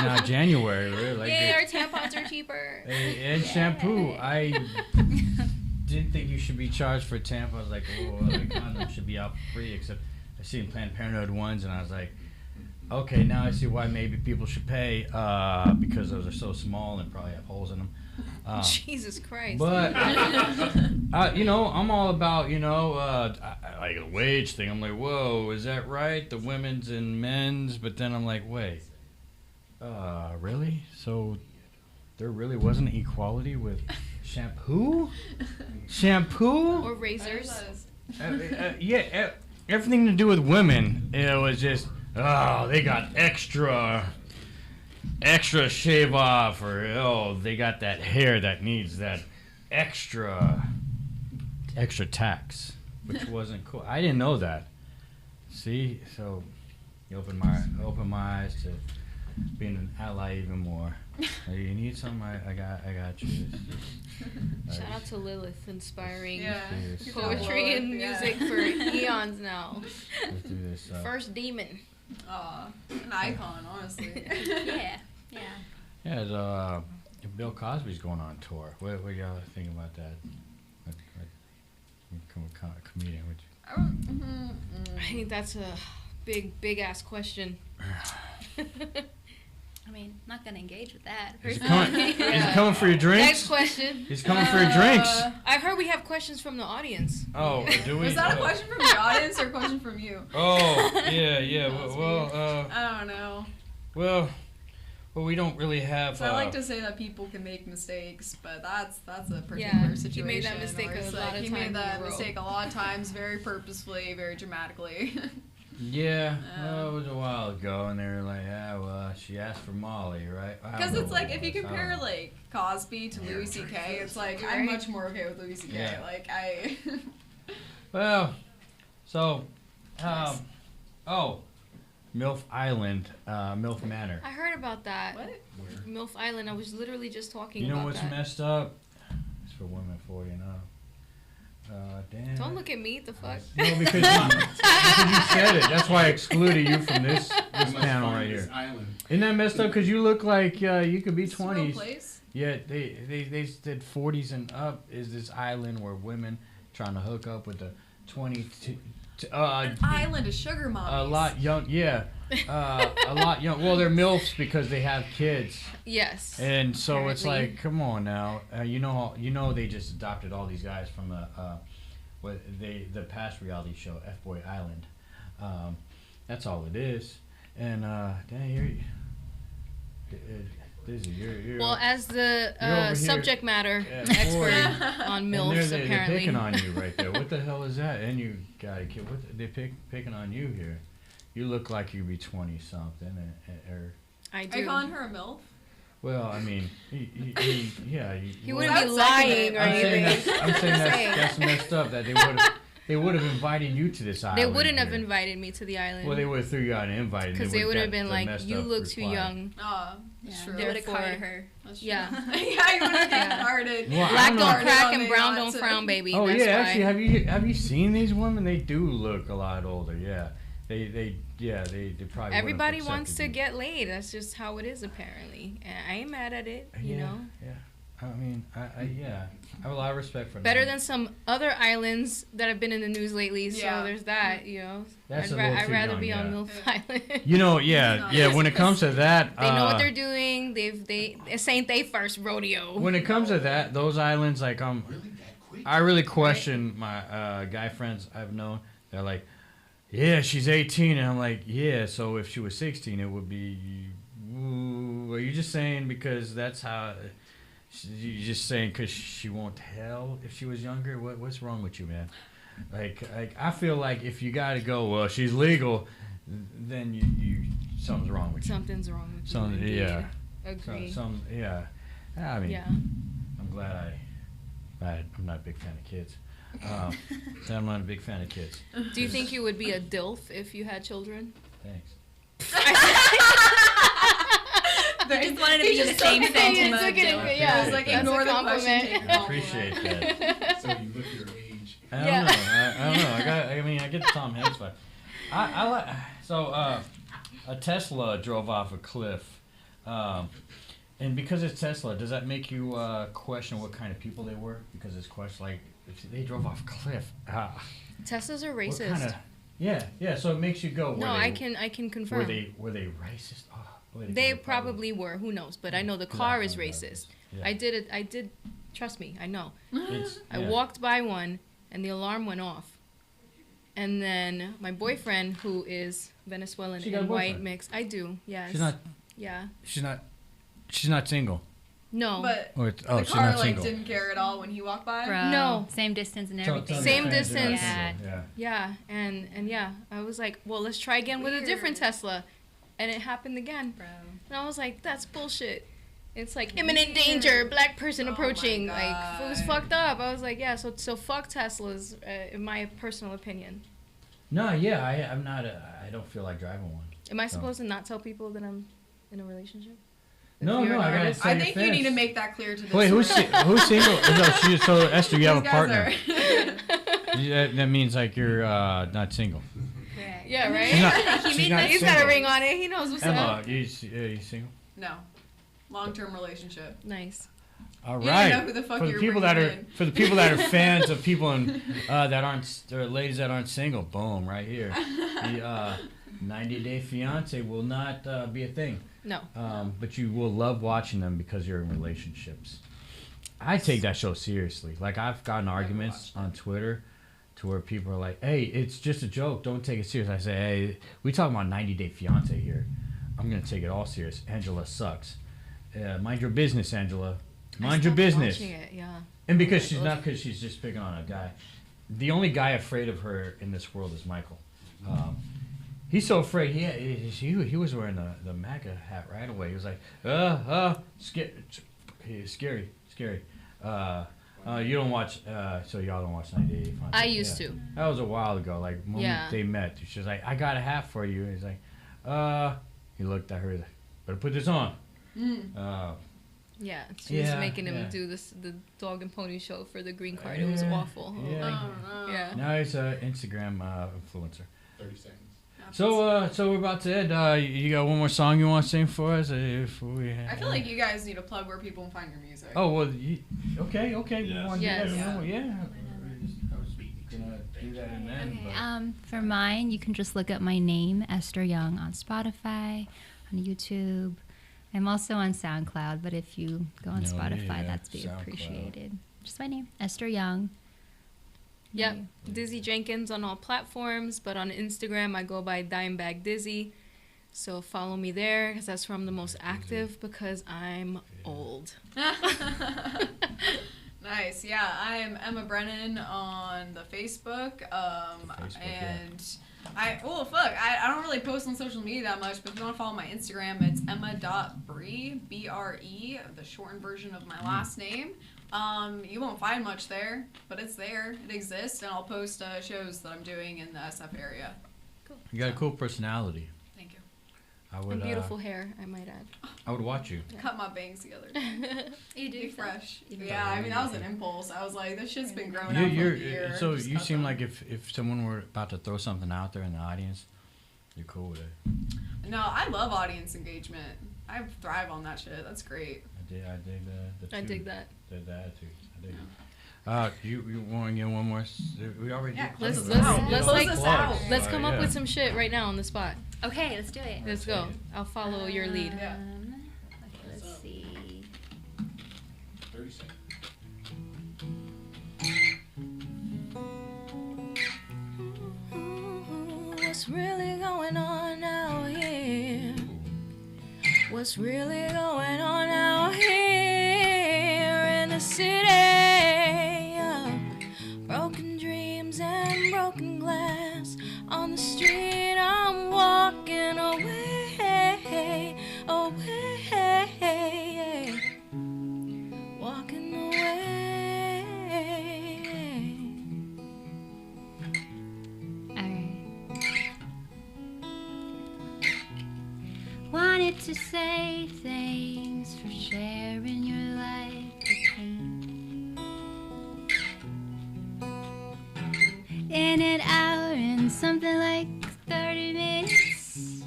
Now January, right? Like Yay, our tampons are cheaper. and shampoo. I didn't think you should be charged for tampons. Like, oh, the condoms should be out free. Except I seen Planned Parenthood ones, and I was like, okay, now I see why maybe people should pay because those are so small and probably have holes in them. Jesus Christ. But I'm all about like a wage thing. I'm like, whoa, is that right? The women's and men's, but then I'm like, wait, really? So there really wasn't equality with shampoo? Shampoo? Or razors. Yeah, everything to do with women. It was just, they got extra shave off, or they got that hair that needs that extra tax, which wasn't cool. I didn't know that. See, so you open my eyes to being an ally even more. You need something? I got you. Shout out to Lilith, inspiring Yeah. Yes. poetry and Yeah. music for eons now. Let's do this. First demon. Aw, an icon, honestly. Yeah. Yeah. Yeah, Bill Cosby's going on tour. What y'all think about that? Comedian. I think that's a big ass question. I mean, I'm not gonna engage with that. Is he personally. coming for your drinks? Next question. He's coming for your drinks. I heard we have questions from the audience. Oh, do we? Was that a question from the audience or a question from you? Oh, yeah. That was Well, I don't know. well, we don't really have. So I like to say that people can make mistakes, but that's a particular Yeah, situation. he made that mistake where a it's lot like of he times made in that a row. mistake a lot of times, very purposefully, very dramatically. Yeah, well, it was a while ago, and they were like, she asked for Molly, right? I don't Because know it's like what if it you was. I compare don't know. like Cosby to Louis C.K., it's like I'm much more okay with Louis C.K. Yeah. Like I. Well, so, MILF Island, MILF Manor. I heard about that. What? MILF Island. I was literally just talking You know about what's that. messed up? It's for women 40 and up. Damn. Don't look at me. The fuck. No, because you said it. That's why I excluded you from this panel right here. Isn't that messed up? Because you look like you could be Is this a real 20s. place? Yeah, they said 40s and up is this island where women trying to hook up with the 20 An island of sugar mommies. a lot young. Yeah, a lot young. Well, they're MILFs because they have kids. Yes. And so it's Apparently. like, come on now, you know they just adopted all these guys from the past reality show F Boy Island. That's all it is. And dang, Dizzy, you're Well, as the You're over here subject matter at expert 40. on and MILFs, they're apparently. picking on you right there. What the hell is that? And you got a kid. They're picking on you here. You look like you could be 20 something, or I Are you do. calling her a MILF? well, I mean, yeah. He well, wouldn't be That's lying or I'm saying anything. I'm saying that's messed up. That they would have invited you to this island. They wouldn't have here. invited me to the island. Well, they would have threw you out and invited. because they would have been like, "You look too young." Oh, that's Yeah, true. they would have Therefore- carded her. That's true. Yeah. Yeah, you would have Yeah. been carded. Well, I Black don't don't know. crack On and the brown yachts. don't frown, baby. Oh That's yeah, why. actually, have you seen these women? They do look a lot older. Yeah, they probably. Everybody wouldn't have wants to accepted get laid. That's just how it is, apparently. And I ain't mad at it. you. You know. Yeah. I mean, I have a lot of respect for Better them. than some other islands that have been in the news lately. Yeah. So there's that. You know. That's I'd, a little I'd too rather young, be on yeah. MILF Island. You know, yeah. When it comes to that, They know what they're doing. This ain't they first rodeo. when it comes to that, those islands, like I really question my guy friends I've known. They're like, yeah, she's 18, and I'm like, yeah. So if she was 16, it would be. Ooh, are you just saying because that's how? You just saying because she won't tell if she was younger? What's wrong with you, man? Like I feel like if you got to go, well, she's legal, then you something's wrong with you. Something's wrong with Some, you. yeah. Agree. Yeah. I mean, Yeah. I'm glad I'm not a big fan of kids. I'm not a big fan of kids. Do you think you would be a DILF if you had children? Thanks. I just wanted to be in the same sentence. Yeah, It's like That's ignore a the question. compliment. Take the I compliment. appreciate that. So you look your age. I don't Yeah. know. I don't know. I get the Tom Hanks vibe. I like a Tesla drove off a cliff, and because it's Tesla, does that make you question what kind of people they were? Because it's question like if they drove off a cliff. Teslas are What racist. kinda, yeah. So it makes you go. No, I can confirm. Were they racist? Oh, They probably were. Who knows? But I know the car is Yeah. racist. Yeah. I did. Trust me, I know. I yeah. walked by one, and the alarm went off. And then my boyfriend, who is Venezuelan She got a and white boyfriend? mix, I do. Yes. She's not. Yeah. She's not single. No. But Oh, the she's car not like single. didn't care at all when he walked by. Bro, No. same distance and Tell- everything. tell Same your friends you're not distance. single. Yeah. Yeah, and yeah, I was like, well, let's try again with a different Weird. Tesla, and it happened again. Bro. And I was like, that's bullshit. It's like imminent danger, black person Oh my approaching. Like it was God. fucked up. I was like, yeah, so fuck Teslas, in my personal opinion. No, yeah, I'm not. I don't feel like driving one. Am I So- supposed to not tell people that I'm in a relationship? No, If you're no, an I gotta artist? say I your think you need to fans. make that clear to this. Wait, who's room. who's single? No, so Esther, you have a These guys partner. are- That means like you're not single. Correct. Yeah, right. She's not. He she's made not that- He's got a single. ring on it. He knows what's Emma, up. you single? No. Long-term relationship. Nice. All You right. didn't know who the fuck for you the were people that bringing are in. for the people that are fans of people that aren't or ladies that aren't single, boom, right here. The 90-Day Fiance will not be a thing. No. But you will love watching them because you're in relationships. I take that show seriously. Like I've gotten arguments on Twitter to where people are like, "Hey, it's just a joke. Don't take it serious." I say, "Hey, we talking about 90-Day Fiance here. I'm gonna take it all serious. Angela sucks. Mind your business, Angela. I Mind your stopped business." watching it, yeah. And because she's not because she's just picking on a guy. The only guy afraid of her in this world is Michael. He's so afraid. He was wearing the MAGA hat right away. He was like, scary. You don't watch, so y'all don't watch 90 Day Fiancé. I used to. That was a while ago. Like, moment Yeah. they met, she was like, I got a hat for you. And he's like, he looked at her, he's like, better put this on. Yeah, she was Yeah, making him yeah. do the dog and pony show for the green card. It was Yeah, awful. yeah. Oh, no. Yeah. Now he's an Instagram influencer. 30 seconds. So we're about to end. You got one more song you want to sing for us? If we I feel like you guys need to plug where people can find your music. Oh well, okay. Yes. We want to Yes. do that. Yeah. Yeah. I was gonna do that in then, Okay, for mine, you can just look up my name, Esther Young, on Spotify, on YouTube. I'm also on SoundCloud, but if you go on No, Spotify, yeah, that's be SoundCloud. appreciated. Just my name, Esther Young. Yep, Dizzy Jenkins on all platforms, but on Instagram I go by Dimebag Dizzy. So follow me there because that's where I'm the most active because I'm old. Nice. Yeah, I am Emma Brennan on the Facebook. And I don't really post on social media that much, but if you want to follow my Instagram, it's emma.bre, B-R-E, the shortened version of my last name. You won't find much there, but it's there. It exists, and I'll post shows that I'm doing in the SF area. You got a cool personality. Thank you. I would. And beautiful hair, I might add. I would watch you. Cut my bangs together. You Be fresh. Even Yeah, I mean, that was an impulse. I was like, this shit's been growing You, out for a you're year. so Just you cut seem them. like if someone were about to throw something out there in the audience, you're cool with it. No, I love audience engagement. I thrive on that shit. That's great. I dig the I two- dig that. The attitude. I dig it. You want to get one more? We already Yeah, did. Let's close let's it. out. let's Close like us out. let's come up Yeah. with some shit right now on the spot. Okay, let's do it. Let's go. I'll follow your lead. Yeah. Okay, let's see. 30 seconds. What's really going on out here? What's really going on out here in the city? Broken dreams and to say thanks for sharing your life with me. In an hour and something like 30 minutes,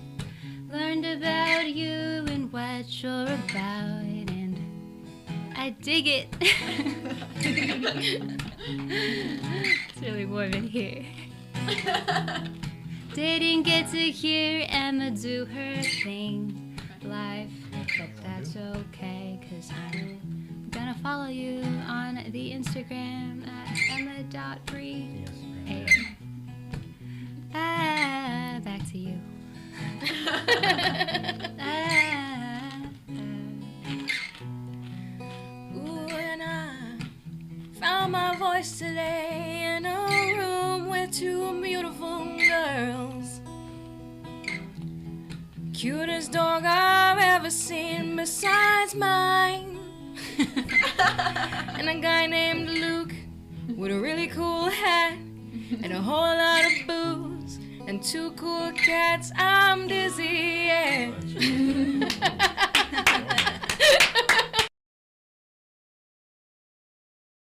learned about you and what you're about, and I dig it. It's really warm in here. Didn't get to hear Emma do her thing live, but that's okay, 'cause I'm gonna follow you on the Instagram at emma.free. Hey. Back to you. Ooh, and I found my voice today in a room with two beautiful girls. Cutest dog I've ever seen besides mine. And a guy named Luke with a really cool hat and a whole lot of booze and two cool cats. I'm dizzy, yeah.